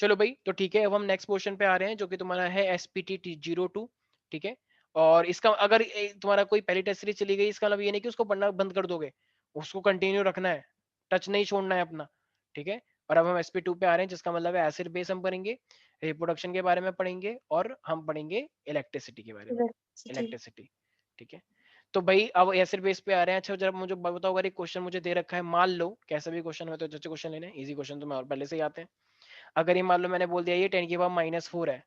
चलो भाई, तो ठीक है, अब हम नेक्स्ट क्वेश्चन पे आ रहे हैं जो कि तुम्हारा है SPT02, ठीक है। और इसका अगर तुम्हारा कोई पहली टेस्ट सीरीज चली गई, इसका मतलब ये नहीं कि उसको पढ़ना बंद कर दोगे, उसको कंटिन्यू रखना है, टच नहीं छोड़ना है अपना, ठीक है। और अब हम SP2 पे आ रहे हैं, जिसका मतलब है एसिड बेस हम पढ़ेंगे, रिप्रोडक्शन के बारे में पढ़ेंगे, और हम पढ़ेंगे इलेक्ट्रिसिटी के बारे में, इलेक्ट्रिसिटी, ठीक है। तो भाई अब एसिड बेस पे आ रहे हैं। अच्छा जरा मुझे बताओ, अगर एक क्वेश्चन मुझे दे रखा है, मान लो कैसा भी क्वेश्चन हो तो अच्छे क्वेश्चन लेने, इजी क्वेश्चन तो मैं और पहले से ही आते हैं। अगर ये मान लो मैंने बोल दिया ये 10 की पावर -4 है,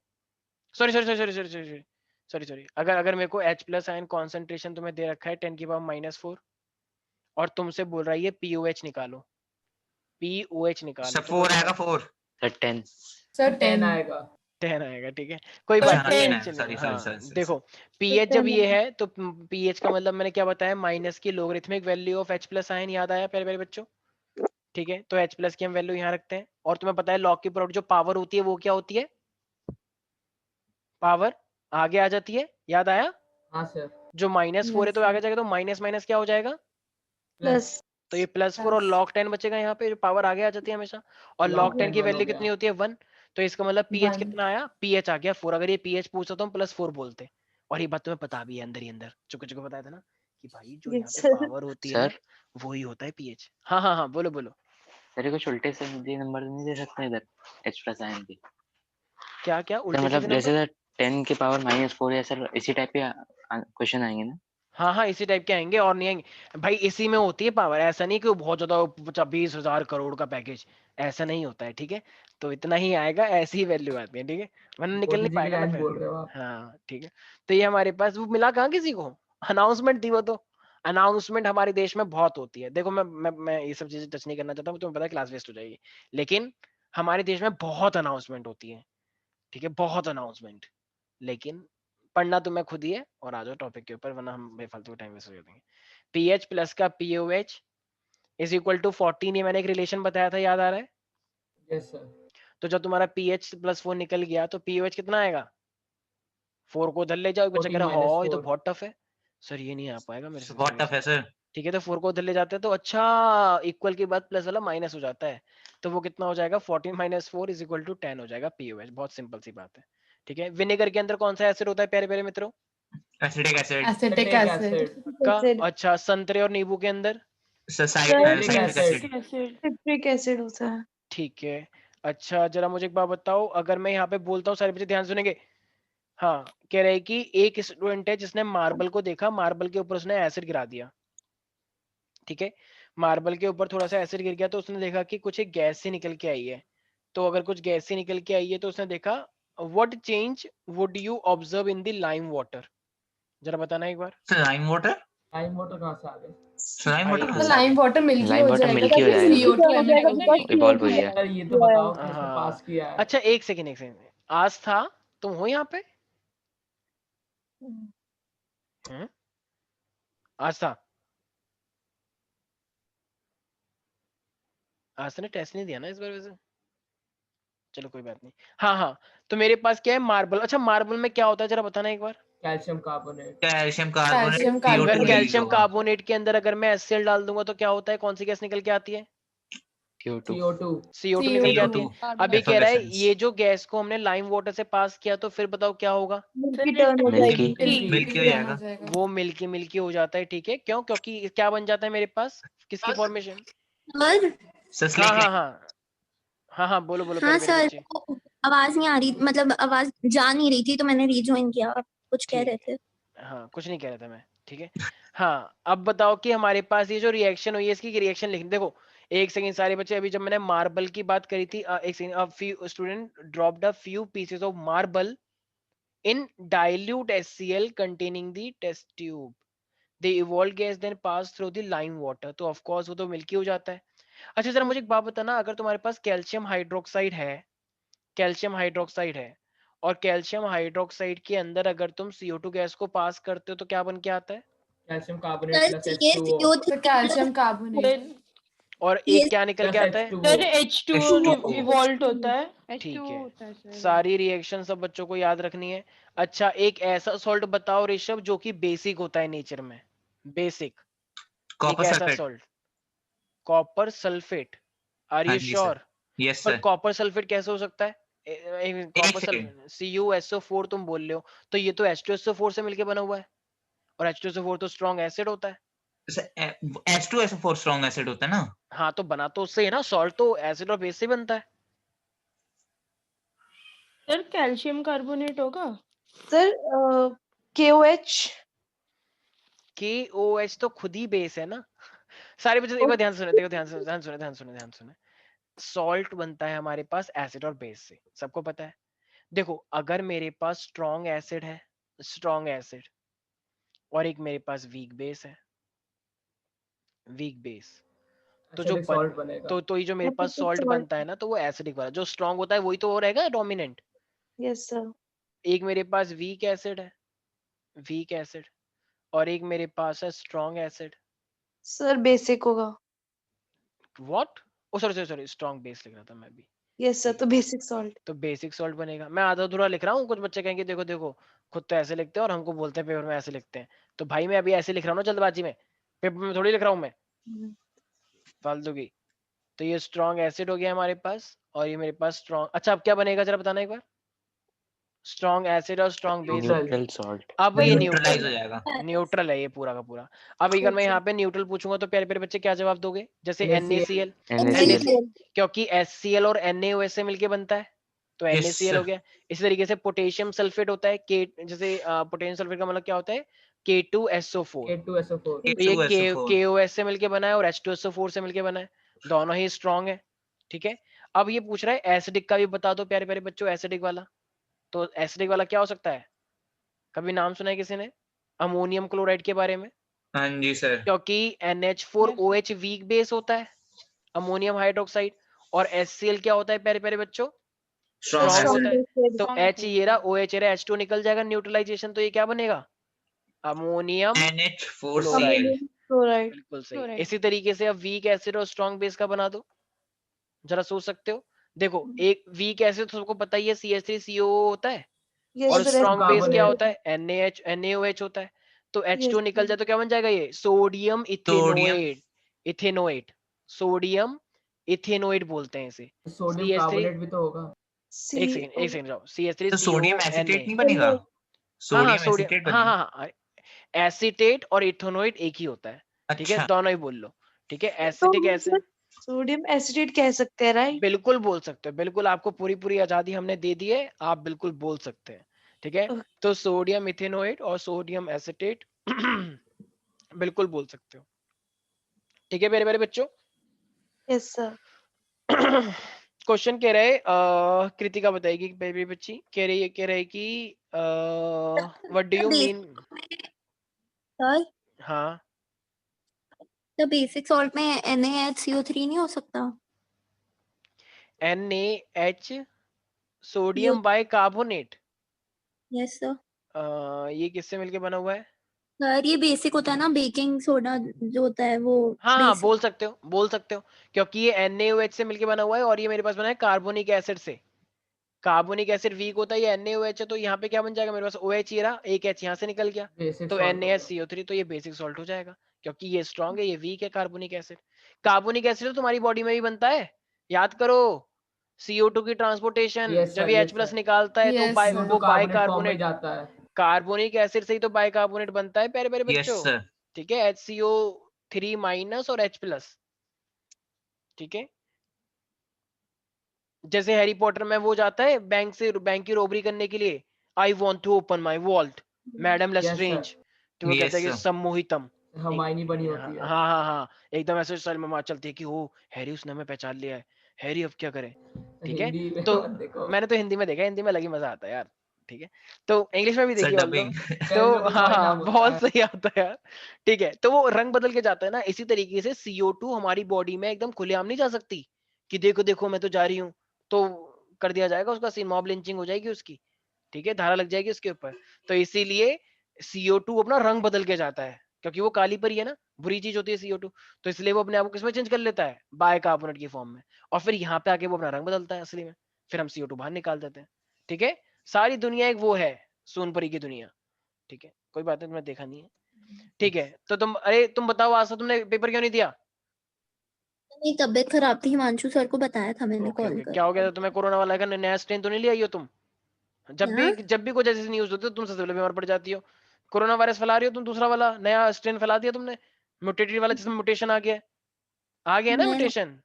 sorry sorry sorry sorry sorry sorry sorry, अगर मेरे को H+ आयन कॉन्सेंट्रेशन तुम्हें दे रखा है 10 की पावर -4, और तुमसे बोल रहा है ये POH निकालो, POH निकालो, सर तो 4 आएगा 4 सर 10 सर 10 आएगा। 10 आएगा, ठीक है, कोई अच्छा बात हाँ नहीं, 10 है आएगा, चलिए। सॉरी हाँ सॉरी सॉरी। देखो, पीएच जब ये है तो पीएच का मतलब मैंने क्या बताया, माइनस की logarithmic value of H+ ion, याद आया पहले पहले बच्चों, ठीक है। तो H+ की हम वैल्यू यहाँ रखते हैं, और तुम्हें पता है लॉग की प्रोडक्ट जो पावर होती है वो क्या होती है, पावर आगे आ जाती है, याद आया। हाँ सर। जो -4 है तो आगे जाएगा, तो माइनस माइनस क्या हो जाएगा, प्लस। तो ये +4 और log 10 बचेगा यहाँ पे, जो पावर आगे आ जाती है हमेशा, और log 10 की 1 हो वैल्यू गया। कितनी होती है 1, तो इसका मतलब pH 1 कितना आया, pH आ गया 4, अगर ये pH पूछता तो हम +4 बोलते। और ये बात तुम्हें पता भी है अंदर ही अंदर, चुके चुके बताया था ना कि भाई जो यहाँ पे पावर होती है ना सर वही होता है pH। हाँ हाँ हाँ, बोलो बोलो, सर कुछ उल्टे सीधे नंबर नहीं दे सकते इधर H+ आयन के, क्या क्या सर उल्टे मतलब सीधे जैसे नंबर। सर 10 की पावर -4 या सर इसी टाइप के क्वेश्चन आएंगे ना। हाँ हाँ, इसी टाइप के आएंगे और नहीं आएंगे भाई, इसी में होती है पावर, ऐसा नहीं कि वो बहुत ज्यादा 20,000 करोड़ का पैकेज, ऐसा नहीं होता है, ठीक है। तो इतना ही आएगा, ऐसी ही वैल्यू आती है, ठीक है, वरना निकल मोदी नहीं जी की पाएगा ना लाइन फिर। बोल रहे हो आप। हाँ ठीक है, तो ये हमारे पास वो मिला कहाँ किसी को, अनाउंसमेंट थी वो तो। अनाउंसमेंट हमारे देश में बहुत होती है, देखो मैं ये सब चीजें टच नहीं करना चाहता हूँ, तुम्हें पता है क्लास वेस्ट हो जाएगी, लेकिन हमारे देश में बहुत अनाउंसमेंट होती है, ठीक है, बहुत अनाउंसमेंट, लेकिन पढ़ना तो मैं खुद ही है। और आ जाओ टॉपिक के ऊपर, वरना हम बेफालतू टाइम वेस्ट हो जाएंगे। पीएच प्लस का पीओएच इज इक्वल टू 14, ये मैंने एक रिलेशन बताया था, याद आ रहा है। Yes sir. तो जब तुम्हारा पीएच +4 निकल गया तो पीओएच कितना आएगा, 4 को उधर ले जाओ, बच्चा कह 14 रहा है ये तो -4। बहुत टफ है, सर ये नहीं आ पाएगा मेरे से बहुत टफ है सर। ठीक है, तो 4 को उधर ले जाते हैं तो अच्छा, इक्वल के बाद प्लस वाला माइनस हो जाता है, तो वो कितना हो जाएगा 14 - 4 = 10 हो जाएगा पीओएच, बहुत सिंपल सी बात है, ठीक है। विनेगर के अंदर कौन सा एसिड होता है प्यारे प्यारे मित्रों, एसिडिक एसिड। Acetic acid. का। अच्छा संतरे और नींबू के अंदर, साइट्रिक एसिड। सिट्रिक एसिड होता है। ठीक है। अच्छा जरा मुझे एक बात बताओ, अगर मैं यहाँ पे बोलता हूँ, सारे बच्चे ध्यान सुनेंगे। हाँ, कह रहे हैं कि एक स्टूडेंट है जिसने मार्बल को देखा, मार्बल के ऊपर उसने एसिड गिरा दिया, ठीक है, मार्बल के ऊपर थोड़ा सा एसिड गिर गया तो उसने देखा कि कुछ एक गैस से निकल के आई है, तो अगर कुछ गैस से निकल के आई है तो उसने देखा, what change would you observe in the lime water, जरा बताना एक बार। Lime water. लाइम वाटर कहाँ से आ गया? लाइम वाटर भाई कहाँ तो से आ लाइम वाटर मिल्की लाइम हो वाटर जाएगा, मिल्की हो जाएगा, CO2 एमिट इवॉल्व हुई है। सर, ये तो बताओ किसने हाँ, पास किया है? अच्छा एक सेकेंड एक सेकेंड, आज था, तुम हो यहाँ पे, आज था, आज ने टेस्ट नहीं दिया ना इस बार वैसे, चलो कोई बात नहीं। हाँ हाँ, तो मेरे पास क्या है मार्बल, अच्छा मार्बल में क्या होता है जरा बताना एक बार। Calcium carbonate. Calcium carbonate calcium अगर कार्बोनेट। कैल्शियम कार्बोनेट के अंदर अगर मैं HCl डाल दूंगा तो क्या होता है, कौन सी गैस निकल के आती है, CO2 CO2 निकल के आती है। अभी कह रहा है एफोगेसेंस। ये जो गैस को हमने लाइम वाटर से पास किया तो फिर बताओ क्या होगा, मिल्की टर्न हो मिल्की जाएगी। मिल्की हो जाएगा। वो मिल्की मिल्की हो जाता है, ठीक है, क्यों, क्योंकि क्या बन जाता है मेरे पास, किसकी फॉर्मेशन। सर सर हाँ हाँ लाइक हाँ हाँ हाँ, बोलो बोलो हाँ प्यारे प्यारे सर, बच्चे। वो आवाज नहीं आ रही, मतलब आवाज जा नहीं रही थी तो मैंने रिज्वाइन किया। आप कुछ कह ठीक, रहे थे? हाँ कुछ नहीं कह रहा था मैं, ठीक है। हाँ अब बताओ कि हमारे पास ये जो रिएक्शन हुई है इसकी रिएक्शन लिख देखो, एक सेकंड सारे बच्चे, अभी जब मैंने मार्बल की बात करी थी, एक second, a few student dropped a few pieces of marble in dilute HCl containing the test tube. The evolved gas then passed through the lime water. तो of course वो तो मिल्की हो जाता है। अच्छा जरा मुझे एक बात बताना, अगर तुम्हारे पास कैल्शियम हाइड्रोक्साइड है, कैल्शियम हाइड्रोक्साइड है, और कैल्शियम हाइड्रोक्साइड के अंदर अगर तुम CO2 गैस को पास करते हो तो क्या बन के आता है, कैल्शियम कार्बोनेट सर प्लस ये H2O। CO3 कैल्शियम कार्बोनेट और ये एक क्या निकल के आता है, H2O। इवॉल्ट होता है। ठीक है। सारी रिएक्शन सब बच्चों को याद रखनी है। अच्छा एक ऐसा सॉल्ट बताओ ऋषभ जो कि बेसिक होता है नेचर में, बेसिक, एक कॉपर ऐसा सल्फेट। सॉल्ट, कॉपर सल्फेट, आर हाँ यू जी सर। श्योर। यस पर सर। कॉपर सल्फेट कैसे हो सकता है, कॉपर second. सल्फेट CuSO4 तुम बोल रहे हो, तो ये तो H2SO4 से मिलके बना हुआ है, और H2SO4 तो स्ट्रॉन्ग एसिड होता है। H2SO4 स्ट्रॉन्ग एसिड होता है ना? हाँ तो बना तो उससे है ना, सॉल्ट तो एसिड और बेस से बनता है। सर कैल्शियम कार्बोनेट होगा। Sir KOH। KOH तो खुद ही बेस है ना। सारे बच्चे एक बार ध्यान से सुने, देखो ध्यान से ध्यान सुने ध्यान सुने ध्यान सुने। सॉल्ट बनता है हमारे पास एसिड और बेस से, सबको पता है। देखो अगर मेरे पास स्ट्रॉन्ग एसिड है, स्ट्रॉन्ग एसिड, और एक मेरे पास वीक बेस है, वीक बेस, तो जो एसिडिक सॉल्ट बनेगा। तो ये जो मेरे पास सॉल्ट बनता है ना, तो वो एसिडिक वाला जो स्ट्रॉन्ग होता है वही तो वो रहेगा डोमिनेंट। Yes sir. एक मेरे पास वीक एसिड है, वीक एसिड, और एक मेरे पास है स्ट्रॉन्ग एसिड। सर बेसिक होगा। What? Oh sorry sorry sorry, strong base लिख रहा था मैं भी। यस सर, तो बेसिक सॉल्ट। तो बेसिक सॉल्ट बनेगा। मैं आधा अधूरा लिख रहा हूँ, कुछ बच्चे कहेंगे देखो देखो खुद तो ऐसे लिखते हैं और हमको बोलते हैं पेपर में ऐसे लिखते हैं। तो भाई मैं अभी ऐसे लिख रहा हूँ ना जल्दबाजी में, पेपर में थोड़ी लिख रहा हूँ मैं फालतू की। तो ये स्ट्रॉन्ग एसिड हो गया हमारे पास, और ये मेरे पास स्ट्रॉन्ग, अच्छा अब क्या बनेगा जरा बताना एक बार। स्ट्रॉन्ग एसिड और स्ट्रॉन्ग बेस बन गया। Neutral salt. अब ये न्यूट्रलाइज न्यूट्रल हो जाएगा। न्यूट्रल है ये पूरा का पूरा। अब अगर मैं यहाँ पे न्यूट्रल पूछूंगा तो प्यारे प्यारे बच्चे क्या जवाब दोगे? जैसे NaCl, NaCl। क्योंकि HCl और NaOH से मिलके बनता है, तो Yes, NaCl हो गया। इसी तरीके से पोटेशियम सल्फेट होता है, K, जैसे पोटेशियम सल्फेट का मतलब क्या होता है? K2SO4। K2SO4। तो ये H2SO4 KOH से मिलके बना है और H2SO4 से मिलके बना है, दोनों ही स्ट्रॉन्ग है। ठीक है, अब ये पूछ रहा है एसिडिक का भी बता दो प्यारे प्यारे बच्चों, एसिडिक वाला। तो एसिडिक वाला क्या हो सकता है? कभी नाम सुना है किसी ने अमोनियम क्लोराइड के बारे में? हाँ जी सर। क्योंकि NH4OH वीक बेस होता है, अमोनियम हाइड्रोक्साइड, और HCl क्या होता है प्यारे प्यारे बच्चों? Strong strong acid. होता है। तो H ये रहा, OH ये रहा, H2 निकल जाएगा न्यूट्रलाइजेशन, तो ये क्या बनेगा? Ammonium NH4Cl। क्लोराइड। बिल्कुल सही। इसी तरीके से अब वीक एसिड और स्ट्रॉन्ग बेस का बना दो, जरा सोच सकते हो। देखो एक वीक एसिड तो सबको पता ही है CH3COO होता है, और यस सर। स्ट्रॉन्ग बेस क्या कार्बोनेट। होता है? NaOH होता है। तो Yes, H2 निकल sir. जाए तो क्या बन जाएगा? ये sodium sodium ethanoate, ethanoate, sodium ethanoate बोलते हैं इसे। सोडियम CH3, कार्बोनेट भी तो होगा। एक सेकंड जाओ, तो सोडियम CH3CONA। एसिटेट नहीं बनेगा? हाँ हाँ सोडियम सोडियम, एसिटेट हाँ बनेगा। हाँ हाँ, एसिटेट और इथेनोएट एक ही होता है। ठीक है, अच्छा दोनों ही बोल लो। ठीक है, तो एसिटिक एसिड सोडियम एसिडेट कह सकते हैं, राइट? बिल्कुल बोल सकते हो, बिल्कुल आपको पूरी पूरी आजादी हमने दे दी है, आप बिल्कुल बोल सकते हैं। ठीक है, तो सोडियम इथेनोएट और सोडियम एसिटेट बिल्कुल बोल सकते हो। ठीक है मेरे मेरे बच्चों। Yes sir. क्वेश्चन कह रहे कृतिका बताएगी, बेबी बच्ची कह रही कि what do you mean. Sir हाँ, तो बेसिक सॉल्ट में NaHCO3 नहीं हो सकता? NaH sodium bicarbonate, yes sir. ये किससे मिलके बना हुआ है? सर ये बेसिक होता है ना, बेकिंग सोडा जो होता है वो हाँ हाँ बेसिक। बोल सकते हो, बोल सकते हो, क्योंकि ये NaOH से मिलके बना हुआ है, और ये मेरे पास बना है कार्बोनिक एसिड से। कार्बोनिक एसिड वीक होता है, ये NaOH है, तो यहाँ पे क्या बन जाएगा मेरे पास? OH ये रहा, एक H यहाँ से निकल गया, बेसिक तो सॉल्ट होगा। NaHCO3, तो ये बेसिक सॉल्ट हो जाएगा, क्योंकि ये स्ट्रॉन्ग है, ये वीक है कार्बोनिक एसिड। कार्बोनिक एसिड तो तुम्हारी बॉडी में भी बनता है, याद करो। CO2 की ट्रांसपोर्टेशन, यस जब सर, ये यस H+ सर। निकालता है तो CO2 वो कार्बोनेट फॉर्म में ही बाइकार्बोनेट, जाता है। कार्बोनिक एसिड से ही तो बाइकार्बोनेट बनता है प्यारे प्यारे यस बच्चों। सर। ठीक है, HCO3- और H+। ठीक है, जैसे हैरी पॉटर में वो जाता है बैंक की रोबरी करने के लिए, I want to open my vault madam yes sir. Lestrange, तो वो कहता है यस कि सर। सम्मोहितम। एक, हमायनी बनी हाँ होती है। हाँ हाँ हाँ, एकदम ऐसे शर्म में चलती है कि ओ हैरी उसने हमें पहचान लिया है, हैरी अब क्या करे। ठीक है, हिंदी में तो मत देखो। मैंने तो हिंदी में देखा है, हिंदी में अलग ही मजा आता है यार। ठीक है, तो इंग्लिश में भी सर देखिए ऑल दो। डबिंग। कैसे तो कुछ हाँ और हाँ नाम होता बहुत है। सही आता है यार। ठीक है, तो वो रंग बदल के जाता है ना, इसी तरीके से CO2 हमारी बॉडी में एकदम खुलेआम नहीं जा सकती कि देखो देखो मैं तो जा रही हूँ, तो कर दिया जाएगा उसका सीन, मॉब लिंचिंग हो जाएगी उसकी। ठीक है, धारा लग जाएगी उसके ऊपर। तो इसीलिए CO2 अपना रंग बदल के जाता है, क्योंकि वो काली परी है ना, बुरी चीज होती है CO2, तो इसलिए वो अपने आप को किसमें चेंज कर लेता है? बाइकार्बोनेट की फॉर्म में, और फिर यहाँ पे आके वो अपना रंग बदलता है असली में, फिर हम CO2 बाहर निकाल देते हैं। ठीक है, सारी दुनिया एक वो है, सोनपरी की दुनिया। ठीक है, कोई बात नहीं, तुमने देखा नहीं है। ठीक है, तो तुम, अरे तुम बताओ आज तुमने पेपर क्यों नहीं दिया? मेरी तबीयत खराब थी, हिमांशु सर को बताया था मैंने ओके कॉल ओके, कर। क्या हो गया था तुम्हें? कोरोना वाला का नया स्ट्रेन तो नहीं ले आई हो तुम? हाँ? जब भी कुछ ऐसी न्यूज होती है तुम सबसे पहले बीमार पड़ जाती हो। कोरोना वायरस फैला रही हो तुम, दूसरा वाला नया स्ट्रेन फैला दिया तुमने, म्यूटेटेड वाला जिसमें म्यूटेशन आ गया है। आ गया है ना मैं म्यूटेशन,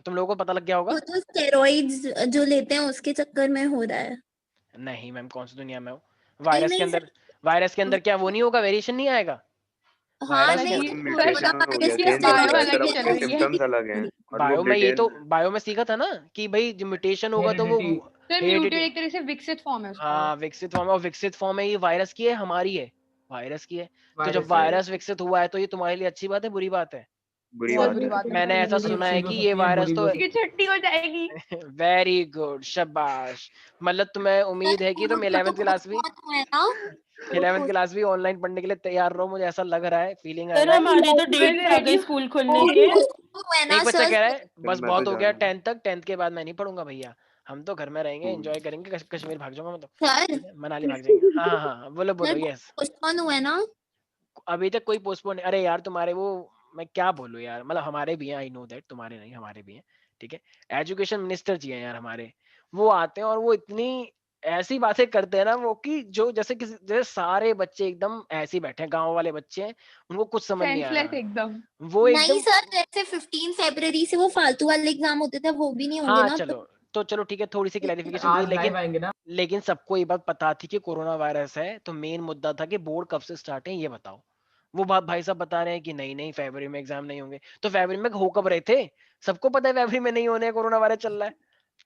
तुम लोगों को पता लग गया होगा। वो तो स्टेरॉइड्स जो लेते हैं उसके चक्कर में हो रहा है। नहीं मैम, कौन सी दुनिया में हो? नहीं वायरस के नहीं अंदर, वायरस के अंदर क्या वो नहीं होगा, वेरिएशन नहीं आएगा? हाँ वायरस नहीं के उसमें कोरोना म्यूटेशन हो गया वायरस के चेंज हो बायो गया अलग सर, ही अब चल उसके रही है। सिम्टम्स अलग हैं और वो बायो में ये तो, डिटेल बायो में सीखा था ना कि भाई जो म्यूटेशन होगा तो वो हेरिडिटी। सर म्यूटेड एक तरह से विकसित फॉर्म है उसका। हाँ विकसित फॉर्म है, और विकसित फॉर्म है ये वायरस की है, हमारी है, वायरस की है। तो जब वायरस वायरस विकसित हुआ है तो ये तुम्हारे लिए अच्छी बात है बुरी बात है? बुरी बहुत बात बुरी है। बात है। मैंने ऐसा अच्छी सुना है भी हो कि सकती ये है, वायरस बुरी तो भी हो सकती इसकी छुट्टी हो जाएगी। वेरी गुड, शाबाश। मतलब तुम्हें उम्मीद है कि तुम 11th क्लास भी, है ना 11th क्लास भी ऑनलाइन पढ़ने के लिए तैयार रहो, मुझे ऐसा लग रहा है, फीलिंग आ सर रहा है। हमारे तो डेट आ गए स्कूल खोलने के। है ना एक बच्चा सर। कह रहा है बस मैं तो बहुत हो जा गया रहा हूँ 10th तक, 10th के बाद मैं नहीं पढ़ूंगा भैया, हम तो घर में रहेंगे, स्कूल। एंजॉय करेंगे, कश्मीर भाग जाऊंगा मैं तो, सर ठीक है? मनाली भाग जाएंगे। हाँ हाँ हाँ, बोलो बोलो, सर यस। पोस्टपोन हुआ है ना। अभी तक कोई पोस्टपोन, अरे यार तुम्हारे वो, मैं क्या बोलूं यार, मतलब हमारे भी हैं, आई नो दैट, तुम्हारे नहीं हमारे भी हैं, ठीक है? एजुकेशन मिनिस्टर जी हैं यार हमारे, वो आते हैं और वो इतनी ऐसी बातें करते हैं ना वो, कि जो जैसे किसी, जैसे सारे बच्चे एकदम ऐसे ही बैठे हैं, गांव वाले बच्चे हैं, उनको कुछ समझ नहीं आ सेंसलेस रहा, एकदम। वो नहीं एकदम। सर, जैसे 15 फरवरी से वो फालतू वाले एग्जाम होते थे वो भी नहीं होंगे हाँ ना चलो, तो चलो ठीक है, थोड़ी सी क्लैरिफिकेशन दी, आज लेकिन लाइव आएंगे ना। लेकिन सबको ये बात पता थी कि कोरोना वायरस है, तो मेन मुद्दा था कि बोर्ड कब से स्टार्ट है ये बताओ। वो बात भाई साहब बता रहे हैं कि नहीं नहीं फरवरी में एग्जाम नहीं होंगे, तो फरवरी में हो कब रहे थे? सबको पता है फरवरी में नहीं होने, कोरोना वायरस चल रहा है।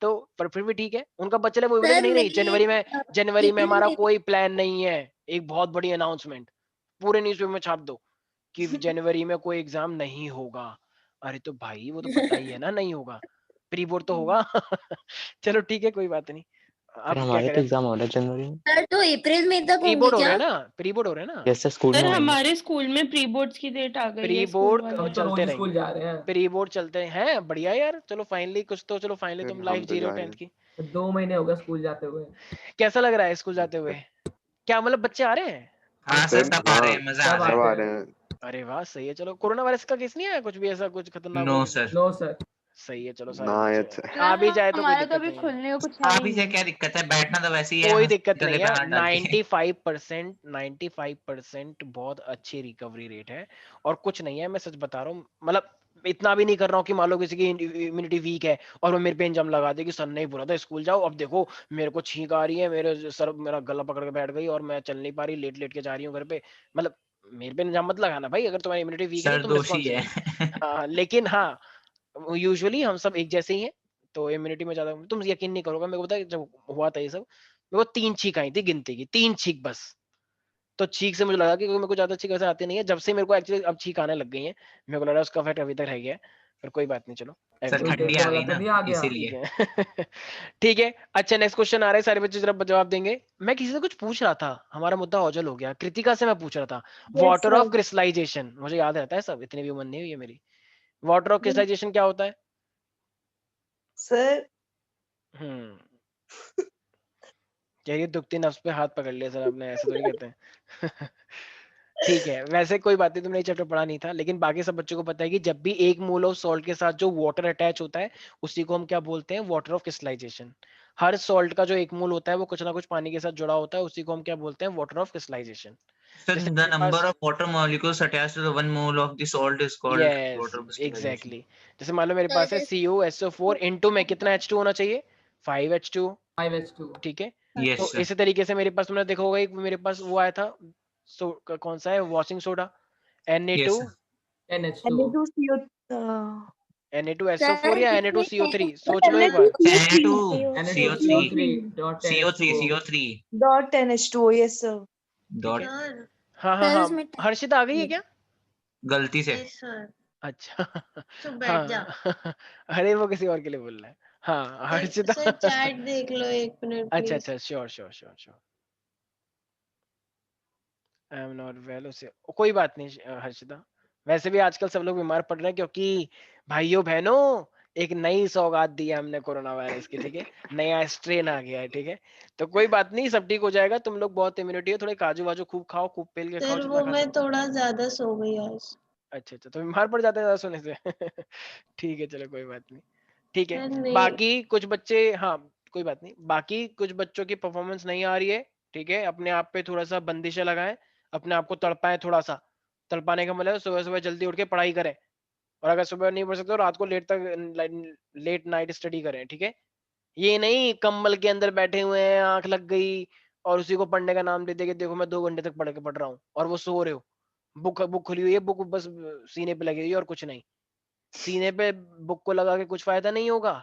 तो पर फिर भी ठीक है, उनका बच्चे वो बोले कि सर नहीं नहीं जनवरी में, जनवरी में अप्रैल हमारा में कोई प्लान नहीं है। एक बहुत बड़ी अनाउंसमेंट पूरे न्यूज़पेपर में छाप दो कि जनवरी में कोई एग्जाम नहीं होगा। अरे तो भाई वो तो पता ही है ना नहीं होगा, प्री बोर्ड तो होगा। चलो ठीक है, कोई बात नहीं। सर अब क्या हमारे तो करें, एग्जाम हो रहा है जनवरी में। सर तो अप्रैल में तक प्री होंगे बोर्ड हो रहे क्या? हैं ना, प्री बोर्ड हो रहे हैं ना, जैसे स्कूल में सर होंगे। हमारे स्कूल में प्री बोर्ड्स की डेट आ गई प्री है स्कूल बोर्ड वाले। चलते रोज रहेंगे, स्कूल जा रहे हैं। प्री बोर्ड चलते हैं, बढ़िया यार, चलो फाइनली कुछ तो, चलो फाइनली फिर तुम हम लाइफ तो जी रहे हो जा रहे 10th हैं। की। 2 महीने हो गए स्कूल जाते हुए। कैसा लग रहा है स्कूल जाते हुए? क्या मतलब बच्चे आ रहे हैं? हाँ सर, सर सब आ रहे हैं, मजा आ सब रहा सब है। आ आते रहे हैं। हैं। अरे वाह सही है, चलो कोरोना वायरस का केस नहीं आया कुछ भी ऐसा, कुछ खतरनाक नो वाला किसी? सर। No sir. सही है, चलो ना सारे बच्चे अच्छा आ भी जाए तो कोई हमारा तो दिक्कत अभी नहीं है, खुलने को कुछ है आप ही ही से नहीं। क्या दिक्कत है, बैठना तो वैसे ही है, कोई दिक्कत गले नहीं पे है। हाथ डाल के। 95% बहुत अच्छी रिकवरी रेट है, और कुछ नहीं है, मैं सच बता रहा हूँ, मतलब इतना भी नहीं कर रहा हूँ कि मान लो किसी की इम्यूनिटी वीक है और वो मेरे पे इंजाम लगा दे कि सर नहीं बोला था स्कूल जाओ, अब देखो मेरे को छींक आ रही है, मेरे सर मेरा गला पकड़ के बैठ गई और मैं चल नहीं पा रही, लेट लेट के जा रही हूँ घर पे। मतलब मेरे पे इंजाम मत लगाना भाई, अगर तुम्हारी इम्यूनिटी वीक है तो सर तुम दोषी है। रिस्पॉन्सिबल। हाँ लेकिन हाँ, यूजुअली हम सब एक जैसे ही हैं, तो इम्यूनिटी में ज्यादा, तुम यकीन नहीं करोगे, मेरे को पता है जब हुआ था ये सब, मेरे को 3 छींक आई थी, गिनती की 3 छींक बस। तो छींक से मुझे लगा कि मेरे को ज्यादा छींक ऐसे आती नहीं है, जब से मेरे को एक्चुअली अब छींक आने लग गई है, मेरे को लग रहा है उसका इफेक्ट अभी तक रह गया है, पर कोई बात नहीं, चलो सर एडजस्ट कोई कर ठंडी लेंगे। आ वाला गई तो ना, नहीं आ गया। इसीलिए। ठीक है। ठीक है, अच्छा नेक्स्ट क्वेश्चन आ रहा है, सारे बच्चे जरा जवाब देंगे। मैं किसी से कुछ पूछ रहा था, हमारा मुद्दा ओझल हो गया, कृतिका से मैं पूछ रहा था, Yes, water sir. Of crystallization, मुझे याद रहता है सब, इतनी भी उम्र नहीं हुई है मेरी। वाटर ऑफ क्रिस्टलाइजेशन क्या होता है? सर ये दुखती नफ्स पे हाथ पकड़ लिया सर आपने, ऐसे थोड़ी कहते हैं। ठीक है, वैसे कोई बात नहीं, तुमने ये चैप्टर पढ़ा नहीं था, लेकिन बाकी सब बच्चों को पता है कि जब भी एक मोल ऑफ सॉल्ट के साथ जो वाटर अटैच होता है उसी को हम क्या बोलते हैं, वाटर ऑफ क्रिस्टलाइजेशन। हर सॉल्ट का जो एक मोल होता है वो कुछ ना कुछ पानी के साथ जुड़ा होता है, उसी को हम क्या बोलते हैं, वाटर ऑफ क्रिस्टलाइजेशन। सर जैसे the मेरे number pass, of water molecules attached to the 1 mole of the salt is called yes water crystallization. Exactly, जैसे मान लो मेरे पास है सर CuSO4, इनटू में कितना H2 होना चाहिए, 5H2, 5H2। ठीक है? Yes तो sir. इसी तरीके से मेरे पास, तुमने देखा होगा एक मेरे पास वो आया था, कौन सा है, washing soda, Na2, Yes sir. NH2। Na2CO Na2SO4 sir या इसमें Na2CO3, सोच लो एक बार। Na2 CO3 NH2 CO3 dot NH2O. Yes, sir. dot हाँ हाँ सर हाँ, इसमें हर्षिता आ गई है क्या? गलती से। अच्छा। हाँ। अरे वो किसी और के लिए बोल रहा है। हाँ हर्षिता। सर चैट देख लो 1 मिनट अच्छा प्लीज। अच्छा, sure sure sure sure. I am not well, उसे कोई बात नहीं हर्षिता, वैसे भी आजकल सब लोग बीमार पड़ रहे हैं, क्योंकि भाइयों बहनों एक नई सौगात दी है हमने कोरोना वायरस की, ठीक है? नया स्ट्रेन आ गया है, ठीक है? तो कोई बात नहीं, सब ठीक हो जाएगा, तुम लोग बहुत इम्यूनिटी है, थोड़े काजू वाजू खूब खाओ, खूब पेल के खाओ सर जितना वो खा मैं सकते हो। थोड़ा ज्यादा सो गई आज। अच्छा अच्छा, तो बीमार पड़ जाते हैं ज्यादा सोने से। ठीक है, चलो कोई बात नहीं। ठीक है, नहीं। बाकी कुछ बच्चे, हाँ कोई बात नहीं, बाकी कुछ बच्चों की परफॉर्मेंस नहीं आ रही है, ठीक है, अपने आप पे थोड़ा सा बंदिशें लगाएं, अपने आप को तड़पाएं थोड़ा सा। तड़पाने का मतलब सुबह सुबह जल्दी उठ के पढ़ाई करें, और अगर सुबह नहीं पढ़ सकते तो रात को लेट नाइट स्टडी करें, ठीक है। ये नहीं कंबल के अंदर बैठे हुए हैं, आंख लग गई और उसी को पढ़ने का नाम देते कि देखो मैं 2 घंटे तक पढ़ रहा हूँ, और वो सो रहे हो, बुक बुक खुली हुई है, बुक बस सीने पे लगी हुई है और कुछ नहीं। सीने पे बुक को लगा के कुछ फायदा नहीं होगा,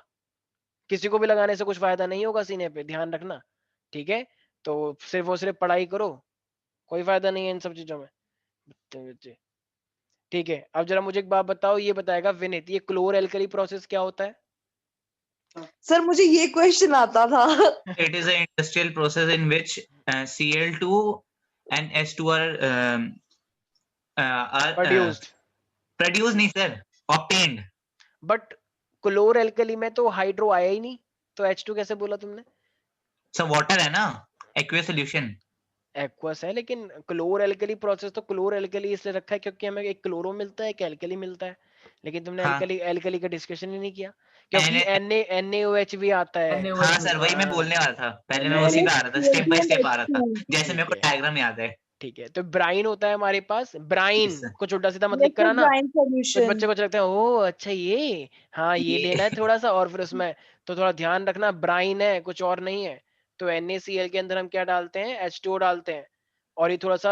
किसी को भी लगाने से कुछ फायदा नहीं होगा सीने पे, ध्यान रखना, ठीक है। तो सिर्फ और सिर्फ पढ़ाई करो, कोई फायदा नहीं है इन सब चीजों में, बच्चे। ठीक है, अब जरा मुझे एक बात बताओ, ये बताएगा विनीत, ये क्लोर एल्कली प्रोसेस क्या होता है? सर मुझे ये क्वेश्चन आता था। It is an industrial process in which Cl2 and H2 are produced, produced नहीं sir, obtained. बट क्लोर एल्कली में तो हाइड्रो आया ही नहीं, तो H2 कैसे बोला तुमने? So water है ना, aqueous solution. एक्वस है, लेकिन क्लोर एल्कली प्रोसेस तो क्लोर एल्कली इसलिए रखा है क्योंकि हमें एक क्लोरो मिलता है, एक एल्कली मिलता है, लेकिन तुमने हाँ एल्कली एल्कली का डिस्कशन ही नहीं किया, क्योंकि NaOH भी आता है। NaOH हाँ सर, वही मैं हाँ, बोलने वाला था, पहले मैं मैं उसी पे आ रहा था, स्टेप बाय स्टेप आ रहा था, जैसे मेरे ठीक को है डायग्राम याद है। ठीक है, तो ब्राइन होता है हमारे पास, ब्राइन Yes, sir. कुछ उल्टा सीधा मत Yes, लिख कर sir, आना, brine कुछ solution. बच्चे को लगता है ओ अच्छा ये, हाँ ये लेना है थोड़ा सा, और फिर उसमें तो थोड़ा ध्यान रखना, ब्राइन है कुछ और नहीं है। तो NaCl के अंदर हम क्या डालते हैं, H2O डालते हैं, और ये थोड़ा सा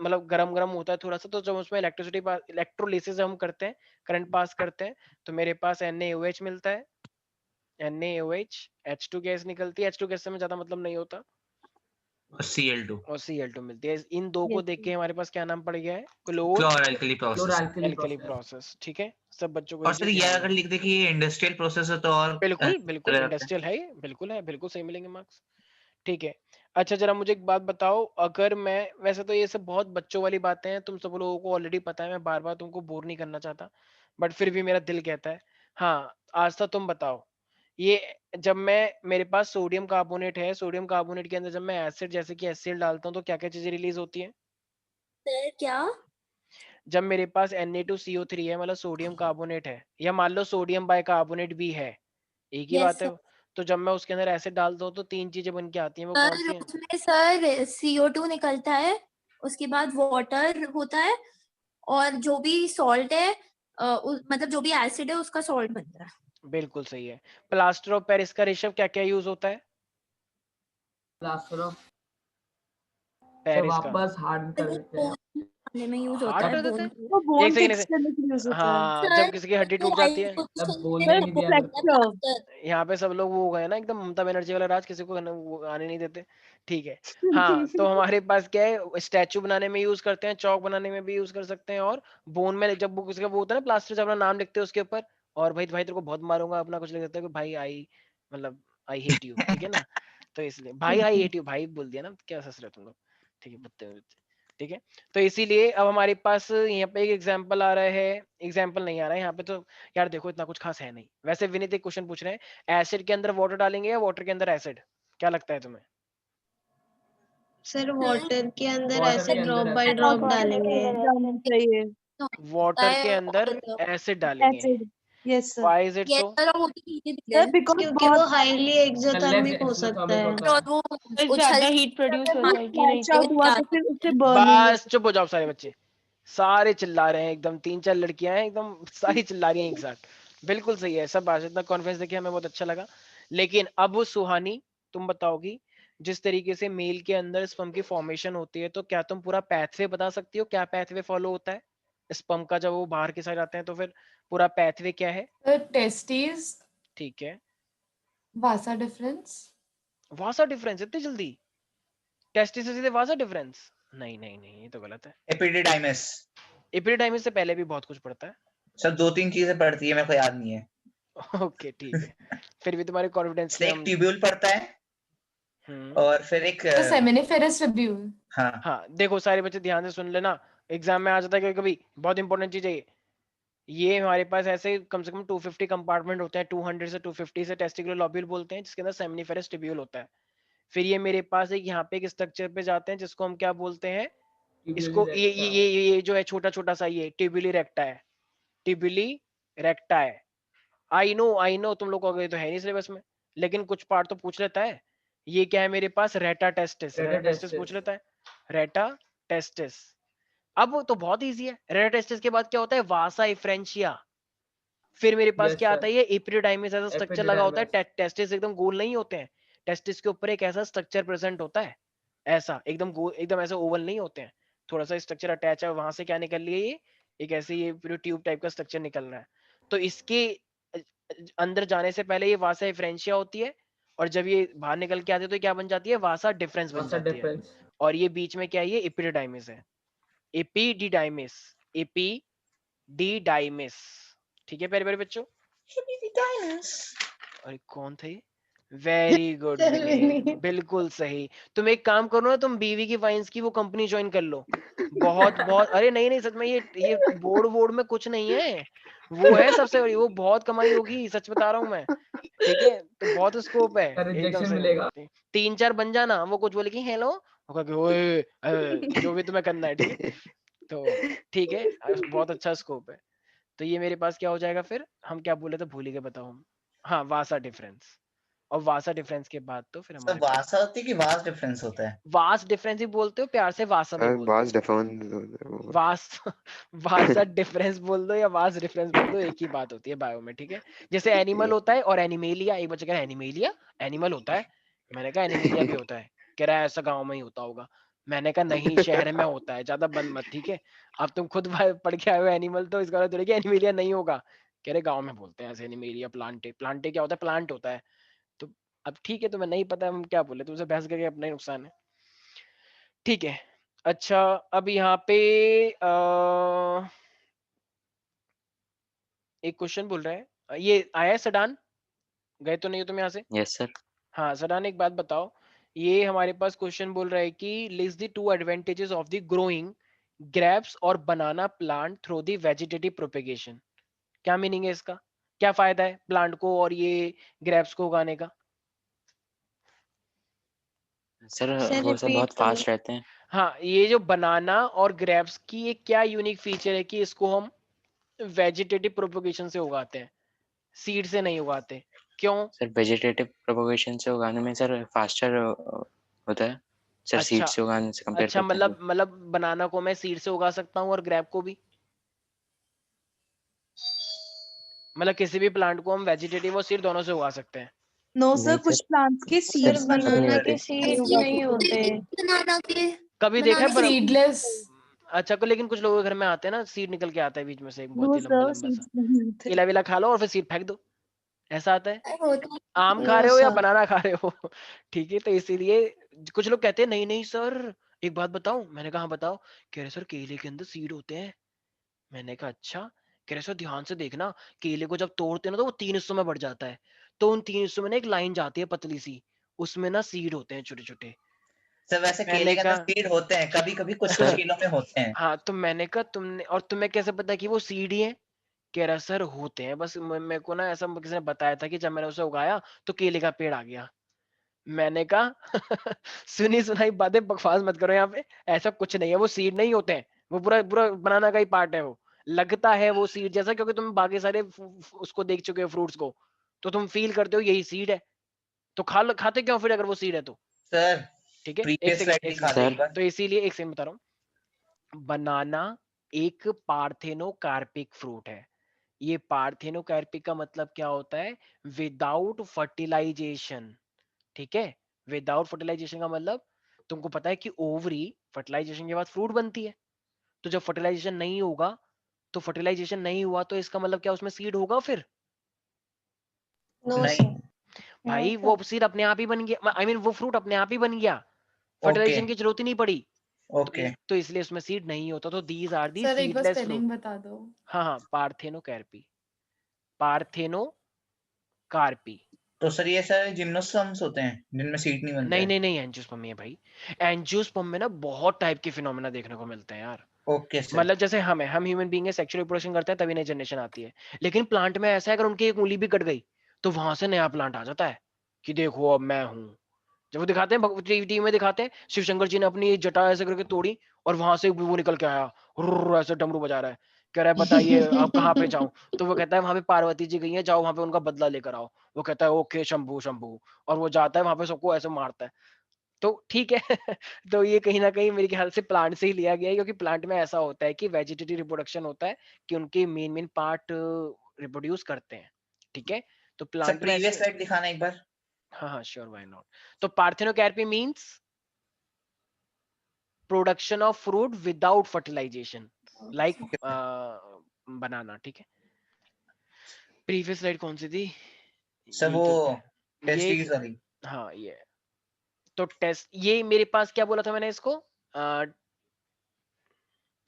मतलब गरम गरम होता है थोड़ा सा, तो जब उसमें इलेक्ट्रोलिसिस हम करते हैं, करंट पास करते हैं, तो मेरे पास NaOH मिलता है, NaOH, H2 गैस निकलती है, H2 गैस से में ज्यादा मतलब नहीं होता, Cl2 और Cl2 मिलती है। इन दो को Yes, देख sir. के हमारे पास क्या नाम पड़ गया है, क्लोर chlor-alkali process. Chlor-alkali alkali process. Process, ठीक है। सब बच्चों को और ये सर चीज ये ध्यान अगर में, लिख दे कि ये इंडस्ट्रियल प्रोसेस है तो और बिल्कुल बिल्कुल रहता है। इंडस्ट्रियल है ये, बिल्कुल है, बिल्कुल सही मिलेंगे मार्क्स, ठीक है। अच्छा जरा मुझे एक बात बताओ, अगर मैं, वैसे तो ये सब बहुत बच्चों वाली बातें हैं, तुम सब लोगों को ऑलरेडी पता है, मैं बार बार तुमको बोर नहीं करना चाहता, बट फिर भी मेरा दिल कहता है, हाँ आज तक तुम बताओ, ये जब मैं, मेरे पास सोडियम कार्बोनेट है, सोडियम कार्बोनेट के अंदर जब मैं एसिड जैसे कि एसिड डालता हूँ तो क्या क्या चीजें रिलीज होती है? सर क्या? जब मेरे पास Na2CO3 है, मतलब सोडियम कार्बोनेट है, या मान लो सोडियम बाइकार्बोनेट भी है, एक ही यस बात है, सर। तो जब मैं उसके अंदर एसिड डालता हूँ तो 3 चीजें बन के आती हैं, वो कौन सी सर हैं? उसमें सर CO2 निकलता है, उसके बाद वाटर होता है, और जो भी सॉल्ट है मतलब जो भी एसिड है उसका सॉल्ट बनता है। बिल्कुल सही है। प्लास्टर ऑफ पेरिस का रेशम क्या क्या यूज होता है? प्लास्टर ऑफ पेरिस का वापस हार्ड कर देते हैं। खाने में यूज होता हार्ड है कर देते बोन हैं? को। वो एक बोन सेकंड फिक्स करने के लिए यूज होता है। हाँ, सर जब किसी की हड्डी जो टूट जाती है, आइस तब सुनने बोलने में नहीं वो दिया करता है करते। प्लास्टर। यहाँ पे सब लोग वो हो गए ना एकदम ममता बनर्जी वाला राज, किसी को वो आने नहीं देते, ठीक है। हाँ, तो हमारे पास क्या है, स्टैचू बनाने में यूज करते हैं, चौक बनाने में भी यूज कर सकते हैं, और बोन में जब वो किसी का वो होता है ना प्लास्टर, जब अपना नाम लिखते हैं उसके ऊपर, और भाई भाई तेरे को बहुत मारूंगा, अपना कुछ लिख देते हैं कि भाई आई, मतलब आई हेट यू, ठीक है ना, तो इसलिए भाई आई हेट यू, भाई बोल दिया ना, क्या हंस रहे हो तुम लोग, ठीक है बत्ते बत्ते, ठीक है। तो इसीलिए अब हमारे पास यहाँ पे एक एग्जाम्पल आ रहा है, एग्जाम्पल नहीं आ रहा है यहाँ पे तो, यार देखो इतना कुछ खास है नहीं। वैसे विनीत एक क्वेश्चन पूछ रहे हैं, एसिड के अंदर वाटर डालेंगे या वाटर के अंदर एसिड, क्या लगता है तुम्हें? सर वाटर के अंदर वाटर ऐसे के अंदर ड्रॉप बाय ऐसे ड्रॉप डालेंगे। डालना चाहिए। वाटर के अंदर एसिड डालेंगे, acid. Yes sir. Why is it yes so? Sir, और वो भी धीरे सर धीरे, बिकॉज क्योंकि वो हाईली एक्सोथर्मिक हो सकता एक्सोथर्मिक है। होता और है। वो बस उछल ज्यादा हीट प्रोड्यूस हो जाएगी, नहीं फ्लैश आउट तो हुआ तो फिर उससे बर्निंग बस चुप हो जाओ सारे बच्चे, सारे चिल्ला रहे हैं एकदम, 3-4 लड़कियां हैं एकदम, सारी चिल्ला रही हैं एक साथ, बिल्कुल सही है सब बात, इतना कॉन्फिडेंस देखिए हमें बहुत अच्छा लगा। लेकिन अब वो सुहानी, तुम बताओगी, जिस तरीके से मेल के अंदर स्पर्म की फॉर्मेशन होती है, तो क्या तुम पूरा पैथवे बता सकती हो, क्या पैथवे फॉलो होता है स्पर्म का, जब वो बाहर के साइड आते हैं तो फिर पूरा पैथवे क्या है? टेस्टिस, ठीक है, वासा डिफरेंस, वासा डिफरेंस, इतनी जल्दी टेस्टिस से सीधे वासा डिफरेंस? नहीं नहीं नहीं, ये तो गलत है, एपिडिडाइमिस। एपिडिडाइमिस से पहले भी बहुत कुछ पड़ता है। सर 2-3 चीजें पड़ती है, मेरे को याद नहीं है। ओके ठीक है, फिर भी तुम्हारे कॉन्फिडेंस में स्नेक हम, ट्यूब्यूल पड़ता है, और फिर एक सेमिनिफेरस ट्यूब्यूल। हाँ हाँ देखो सारे बच्चे ध्यान से सुन लेना, एग्जाम में आ जाता है कभी, बहुत इंपॉर्टेंट चीज है ये हमारे पास ऐसे कम से कम 250 कंपार्टमेंट होते हैं, 200 से 250 से टेस्टिकुलर लोब्यूल बोलते हैं, जिसके अंदर सेमिनिफेरस ट्यूब्यूल होता है। फिर ये मेरे पास एक यहाँ पे एक स्ट्रक्चर पे जाते हैं जिसको हम क्या बोलते हैं, इसको ये जो है छोटा छोटा सा ये ट्यूबुली रेक्टा है, ट्यूबुली रेक्टा है। आई नो तुम लोग कहोगे तो है नहीं सिलेबस में, लेकिन कुछ पार्ट तो पूछ लेता है। ये क्या है मेरे पास, रेटा टेस्टिस, रेटा टेस्टिस पूछ लेता है, रेटा टेस्टिस। अब तो बहुत इजी है। रेटा टेस्टिस के बाद क्या होता है, वासा इफ्रेंशिया। फिर मेरे पास क्या आता है, ये एपिडिडाइमिस ऐसा स्ट्रक्चर लगा होता है। टेस्टिस एकदम गोल नहीं होते हैं, टेस्टिस के ऊपर एक ऐसा स्ट्रक्चर प्रेजेंट होता है, ऐसा एकदम गोल, एकदम ऐसा ओवल नहीं होते हैं, थोड़ा सा स्ट्रक्चर अटैच है। वहां से क्या निकल रही है, ये एक ऐसे ये पूरी ट्यूब टाइप का स्ट्रक्चर निकल रहा है। तो इसके अंदर जाने से पहले ये वासा इफ्रेंशिया होती है, और जब ये बाहर निकल के आती है तो क्या बन जाती है, वासा डिफरेंस बन जाती है। और ये बीच में क्या है, ये एपिडिडाइमिस है, एपिडिडाइमिस, एपिडिडाइमिस। ठीक है प्यारे प्यारे बच्चों। अरे कौन थे, वेरी गुड, बिल्कुल सही। तुम एक काम करो ना, तुम बीवी की वाइन्स की वो कंपनी ज्वाइन कर लो। बहुत बहुत, अरे नहीं नहीं सच में, ये बोर्ड में कुछ नहीं है, वो है सबसे बड़ी, वो बहुत कमाई होगी, सच बता रहा हूँ मैं। ठीक है, तो बहुत स्कोप है एकदम से। 3-4 बन जाना, वो कुछ बोले कि हेलो, ओए जो भी तुम्हें करना है, ठीक है। तो ठीक है, बहुत अच्छा स्कोप है। तो ये मेरे पास क्या हो जाएगा, फिर हम क्या बोले तो भूल ही गए, बताओ हम। हाँ, वासा डिफरेंस। और वासा डिफरेंस के बाद तो फिर सर हमारे पास वासा होती है कि वास डिफरेंस होता है? वास डिफरेंस ही बोलते हो, प्यार से वासा नहीं बोलते वास हो। डिफरेंस, वास वासा डिफरेंस बोल दो या वास डिफरेंस बोल दो, एक ही बात होती है बायो में, ठीक है। जैसे एनिमल होता है और एनिमेलिया, एक बच्चा कह रहा है एनिमेलिया एनिमल होता है, मैंने कहा एनिमेलिया भी होता है, कह रहा है ऐसा गांव में ही होता होगा, मैंने कहा नहीं शहर में होता है, ज्यादा बंद मत, ठीक है। अब तुम खुद पढ़ के आए हो एनिमल, तो इसका मतलब थोड़ी कि एनिमेलिया नहीं होगा, कह रहे गाँव में बोलते हैं ऐसे एनिमेलिया। प्लांटे, प्लांटे क्या होता है, प्लांट होता है। तो अब ठीक है, तुम्हें नहीं पता हम क्या बोले, तुमसे बहस करके अपना ही नुकसान है, ठीक है। अच्छा, अब यहाँ पे एक क्वेश्चन बोल रहा है, ये आया है सडान, गए तो नहीं हो तुम यहाँ से? Yes sir. हाँ सडान, एक बात बताओ, ये हमारे पास क्वेश्चन बोल रहा है कि list the 2 advantages of the growing grapes और banana plant through the vegetative propagation. क्या मीनिंग है इसका, क्या फायदा है प्लांट को और ये ग्रेप्स को उगाने का? सर सर वो सब रिपीट बहुत करो। फास्ट रहते हैं। हाँ, ये जो बनाना और ग्रेप्स की एक क्या यूनिक फीचर है कि इसको हम वेजिटेटिव प्रोपेगेशन से उगाते हैं, सीड से नहीं उगाते, क्यों? सर वेजिटेटिव प्रोपगेशन से उगाने में सर फास्टर होता है सर, सीड अच्छा से उगाने से कंपेयर अच्छा, करते हैं तो। मतलब बनाना को मैं सीड से उगा सकता हूँ और ग्रेप को भी, मतलब किसी भी प्लांट को हम वेजिटेटिव और सीड दोनों से उगा सकते हैं। नो नहीं सर, कुछ सर, प्लांट्स के सर सीड्स बनाना के होते। सीड्स नहीं होते। बनाना के, कभी देखा है सीडलेस। अच्छा को, लेकिन कुछ लोगों के घर में आते हैं ना, सीड निकल के आता है बीच में से, एक बहुत नो ही लंबा सर, लंबा सा, सीड्स नहीं होते। केला वेला खा लो और फिर सीड फेंक दो, ऐसा आता है। होता आम खा नो रहे हो या सर। बनाना खा रहे हो ठीक है, तो इसीलिए कुछ लोग कहते हैं नहीं नहीं सर, एक बात बताऊं, मैंने कहा हाँ, बताओ। कह रहे सर केले के अंदर सीड होते हैं, मैंने कहा अच्छा। कह रहे सर ध्यान से देखना, केले को जब तोड़ते हैं ना तो वो 3 हिस्सों में बढ़ जाता है, तो उन 3 हिस्सों में ना एक लाइन जाती है पतली सी, उसमें ना सीड होते हैं छोटे छोटे। सर वैसे केले मैंने के अंदर कहा सीड होते हैं, कभी कभी कुछ कुछ सर केलों में होते हैं। हाँ, तो मैंने कहा तुमने, और तुम्हें कैसे पता कि वो सीड ही है? कह रहा सर होते हैं, बस मेरे को ना ऐसा किसी ने बताया था कि जब मैंने उसे उगाया तो केले का पेड़ आ गया। मैंने कहा सुनी सुनाई बातें बकवास मत करो यहाँ पे, ऐसा कुछ नहीं है, वो सीड नहीं होते हैं, वो पूरा पूरा बनाना का ही पार्ट है, वो लगता है वो सीड जैसा, क्योंकि तुम बाकी सारे उसको देख चुके हो फ्रूट्स को, तो तुम फील करते हो यही सीड है, तो खाते क्यों फिर अगर वो सीड है तो? सर ठीक है, एक प्रीवियस सेकंड स्लाइड एक दिखा सेकंड, दे सर एक बार। तो इसीलिए एक सेकंड बता रहा हूँ, बनाना एक पार्थेनोकार्पिक फ्रूट है। ये पार्थेनोकार्पिक का मतलब क्या होता है, विदाउट फर्टिलाइजेशन, ठीक है। विदाउट फर्टिलाइजेशन का मतलब, तुमको पता है कि ओवरी फर्टिलाइजेशन के बाद फ्रूट बनती है, तो जब फर्टिलाइजेशन नहीं होगा, तो फर्टिलाइजेशन नहीं हुआ तो इसका मतलब क्या, उसमें सीड होगा फिर? नो नहीं। सर। भाई वो सीड अपने आप ही बन गया, आई मीन वो फ्रूट अपने आप ही बन गया, ओके फर्टिलाइजेशन की जरूरत ही नहीं पड़ी। ओके। तो इसलिए उसमें सीड नहीं होता, तो दीज आर दी सर एक बार सीडलेस फ्रूट। स्पेलिंग बता दो। हाँ हाँ, पार्थेनोकार्पी, पार्थेनोकार्पी। तो सर ये सर जिम्नोस्पर्म्स होते हैं जिनमें सीड नहीं बनता नहीं है? नहीं नहीं, एंजियोस्पर्म है भाई। एंजियोस्पर्म में ना बहुत टाइप के फिनोमेना देखने को मिलते हैं यार, ओके सर। मतलब जैसे हम ह्यूमन बीइंग है, सेक्सुअल रिप्रोडक्शन करते हैं तभी नई जनरेशन आती है, लेकिन प्लांट में ऐसा है अगर उनकी एक उंगली भी कट गई तो वहां से नया प्लांट आ जाता है कि देखो अब मैं हूं, जब वो दिखाते हैं टीवी में दिखाते हैं शिव शंकर जी ने अपनी जटा ऐसे करके तोड़ी और वहां से वो निकल के आया, हुर्र, ऐसे डमरू बजा रहा है, कह रहा है बताइए अब कहाँ पे जाऊं। तो वो कहता है वहां पे पार्वती जी गई है, जाओ वहां पे उनका बदला लेकर आओ। वो कहता है ओके शंभू शंभू, और वो जाता है वहां पे सबको ऐसे मारता है। तो ठीक है तो ये कहीं ना कहीं मेरे ख्याल से प्लांट से ही लिया गया है, क्योंकि प्लांट में ऐसा होता है कि वेजिटेटिव रिप्रोडक्शन होता है कि उनके मेन मेन पार्ट रिप्रोड्यूस करते हैं, ठीक है। तो सर प्लांट में प्रीवियस ऐसे, स्लाइड दिखाना एक बार। हाँ हाँ श्योर व्हाई नॉट। तो parthenocarpy means production of fruit without fertilization, like banana, ठीक है। प्रीवियस स्लाइड कौन सी थी? सर यही वो तो थी। ये टेस्टीज वाली। हाँ ये तो टेस्ट, ये मेरे पास क्या बोला था मैंने इसको,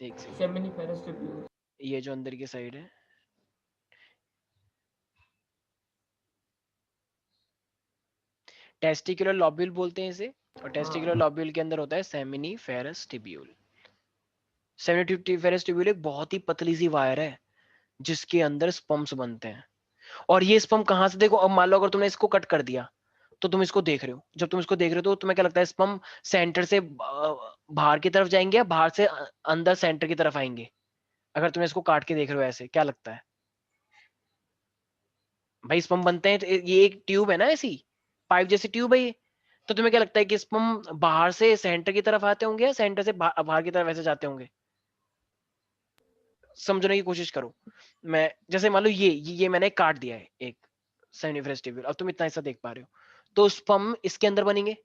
एक सेकंड, सेमिनिफेरस ट्यूब्यूल। ये जो अंदर की साइड है, टेस्टिकुलर लॉब्यूल बोलते हैं इसे, और टेस्टिकुलर लॉब्यूल के अंदर होता है सेमिनिफेरस ट्यूब्यूल। सेमिनिफेरस ट्यूब्यूल एक बहुत ही पतली सी वायर है जिसके अंदर स्पर्म्स बनते हैं। और ये स्पर्म कहाँ से, देखो अब मान लो अगर तुमने इसको कट कर दिया तो तुम इसको देख रहे हो, जब तुम इसको देख रहे हो तो तुम्हें क्या लगता है स्पर्म सेंटर से बाहर की तरफ जाएंगे या बाहर से अंदर सेंटर की तरफ आएंगे? अगर तुम इसको काट के देख रहे हो ऐसे, क्या लगता है भाई? स्पर्म बनते हैं तो ये एक ट्यूब है ना, ऐसी पाइप जैसी ट्यूब है ये, तो तुम्हें क्या लगता है कि स्पर्म बाहर से सेंटर की तरफ आते होंगे या सेंटर से बाहर की तरफ ऐसे जाते होंगे? समझने की कोशिश करो। मैं जैसे मान लो ये मैंने काट दिया है एक सेमिनिफेरस ट्यूब्यूल, अब तुम इतना हिस्सा देख पा रहे हो, तो स्पर्म इसके अंदर बनेंगे।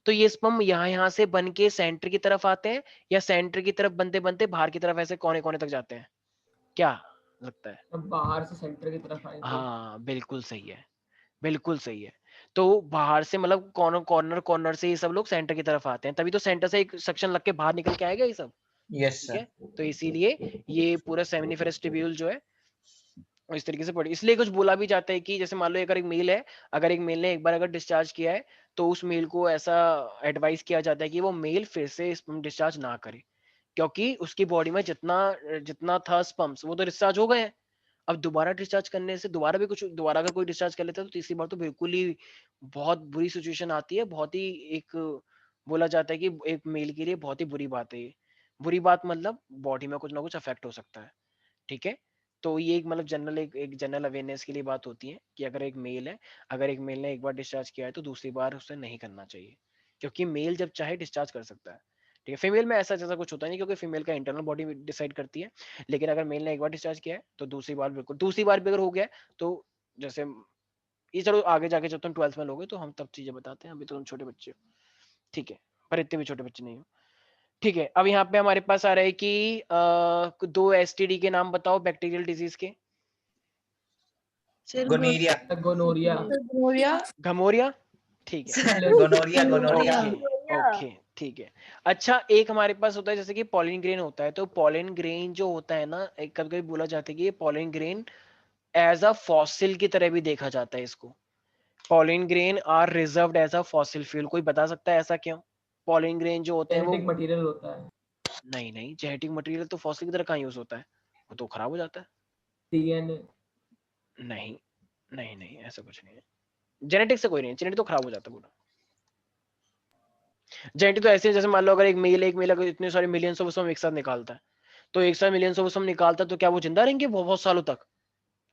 तो ये स्पर्म यहाँ से बन के सेंटर की तरफ आते हैं या सेंटर की तरफ बनते बनते बाहर की तरफ ऐसे कोने कोने तक जाते हैं? क्या लगता है? अब बाहर से सेंटर की तरफ आएंगे। हाँ बिल्कुल सही है, बिल्कुल सही है। तो बाहर से मतलब कॉर्नर कॉर्नर कॉर्नर से ये सब लोग सेंटर की तरफ आते हैं, तभी तो सेंटर से एक सेक्शन लग के बाहर निकल के आएगा ये सब, यस ठीक है। सर। तो इसीलिए ये पूरा सेमिनिफेरस ट्यूब्यूल जो है इस तरीके से पड़ी। इसलिए कुछ बोला भी जाता है कि जैसे मान लो अगर एक मेल है, अगर एक मेल ने एक बार अगर डिस्चार्ज किया है तो उस मेल को ऐसा एडवाइस किया जाता है कि वो मेल फिर से स्पर्म डिस्चार्ज ना करे, क्योंकि उसकी बॉडी में जितना जितना था स्पर्म्स वो तो डिस्चार्ज हो गए हैं। अब दोबारा डिस्चार्ज करने से दोबारा भी कुछ, दोबारा अगर कोई डिस्चार्ज कर लेता है तो तीसरी बार तो बिल्कुल ही बहुत बुरी सिचुएशन आती है, बहुत ही एक बोला जाता है कि एक मेल के लिए बहुत ही बुरी बात है ये। बुरी बात मतलब बॉडी में कुछ ना कुछ अफेक्ट हो सकता है, ठीक है। तो ये एक मतलब जनरल एक जनरल अवेयरनेस के लिए बात होती है कि अगर एक मेल है, अगर एक मेल ने एक बार डिस्चार्ज किया है तो दूसरी बार उसे नहीं करना चाहिए, क्योंकि मेल जब चाहे डिस्चार्ज कर सकता है, ठीक है। फीमेल में ऐसा जैसा कुछ होता नहीं, क्योंकि फीमेल का इंटरनल बॉडी डिसाइड करती है। लेकिन अगर मेल ने एक बार डिस्चार्ज किया है तो दूसरी बार बिल्कुल, दूसरी बार भी अगर हो गया है तो जैसे ये, चलो आगे जाके जब तुम 12th में लोगे तो हम तब चीजें बताते हैं, अभी तो तुम छोटे बच्चे हो, ठीक है, पर इतने भी छोटे बच्चे नहीं हो, ठीक है। अब यहाँ पे हमारे पास आ रहा है कि दो एसटीडी के नाम बताओ बैक्टीरियल डिजीज के। गोनेरिया। गोनोरिया। घमोरिया, ठीक है, गोनोरिया गोनोरिया। ओके ओके ठीक है। अच्छा एक हमारे पास होता है जैसे कि पॉलिन ग्रेन होता है, तो पॉलिन ग्रेन जो होता है ना, कभी कभी बोला जाता है कि ये pollen grain as a fossil की तरह भी देखा जाता है इसको। Pollen grain are reserved as a fossil fuel, कोई बता सकता है ऐसा क्यों? पॉलिन ग्रेन जो होते हैं वो, जेनेटिक मटेरियल होता है। नहीं नहीं जेनेटिक मटेरियल तो फॉसिल की तरह कहाँ यूज होता है, वो तो खराब हो जाता है। डीएनए। नहीं नहीं नहीं ऐसा कुछ नहीं है, जेनेटिक से कोई नहीं, जेनेटिक तो खराब हो जाता है पूरा। जेनेटिक तो ऐसे है जैसे मान लो अगर एक मेल अगर इतने सारे मिलियंस ऑफ स्पर्म एक साथ निकालता है, तो एक साथ मिलियंस ऑफ स्पर्म निकालता है तो क्या वो जिंदा रहेंगे बहुत बहुत सालों तक?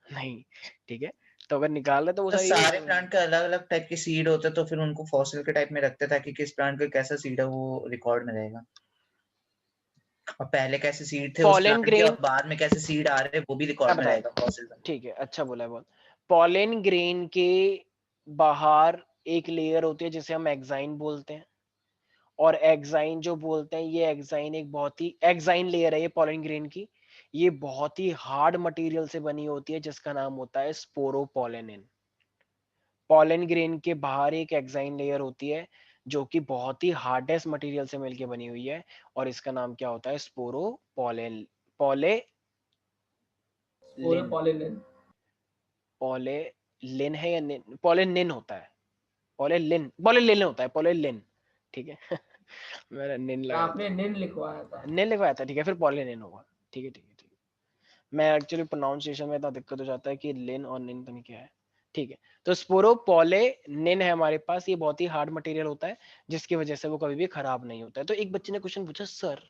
नहीं, ठीक है। तो अगर निकाल रहा है तो वो तो सारी सारे प्लांट के अलग अलग टाइप के सीड होते हैं, तो फिर उनको फॉसिल के टाइप में रखते हैं ताकि किस प्लांट का कैसा सीड है वो रिकॉर्ड में रहेगा, और पहले कैसे सीड थे उस पॉलन प्लांट के और ग्रेन, बाद में कैसे सीड आ रहे हैं वो भी रिकॉर्ड में रहेगा फॉसिल में। ठीक है अच्छा बोला है बहुत। पॉलन ग्रेन के बाहर एक लेयर होती है जिसे हम एक्साइन बोलते हैं, और एक्साइन जो बोलते हैं ये एक्साइन एक बहुत ही, एक्साइन लेयर है ये पॉलन ग्रेन की, ये बहुत ही हार्ड मटेरियल से बनी होती है जिसका नाम होता है स्पोरोपोलेनिन। पॉलन ग्रेन के बाहर एक एक्साइन लेयर होती है जो कि बहुत ही हार्डेस्ट मटेरियल से मिलके बनी हुई है, और इसका नाम क्या होता है? स्पोरोपोलेन, पॉले लिन, पॉलिन। पॉले लिन है या निन? पॉलेनिन होता है, पॉलेलिन, पॉलेलिन होता है, पॉलेलिन, ठीक है मेरा निन लगाया आपने था, निन लिखवाया था। निन लिखवाया था, ठीक है, फिर पॉलेनिन होगा, ठीक है ठीक है ठीक है। मैं एक्चुअली प्रोनाउंसिएशन में इतना दिक्कत हो जाता है कि लिन और निन तो नहीं क्या है, ठीक है, तो स्पोरोपोलेनिन है हमारे पास, ये बहुत ही हार्ड मटेरियल होता है जिसकी वजह से वो कभी भी खराब नहीं होता है। तो एक बच्चे ने क्वेश्चन पूछा, sir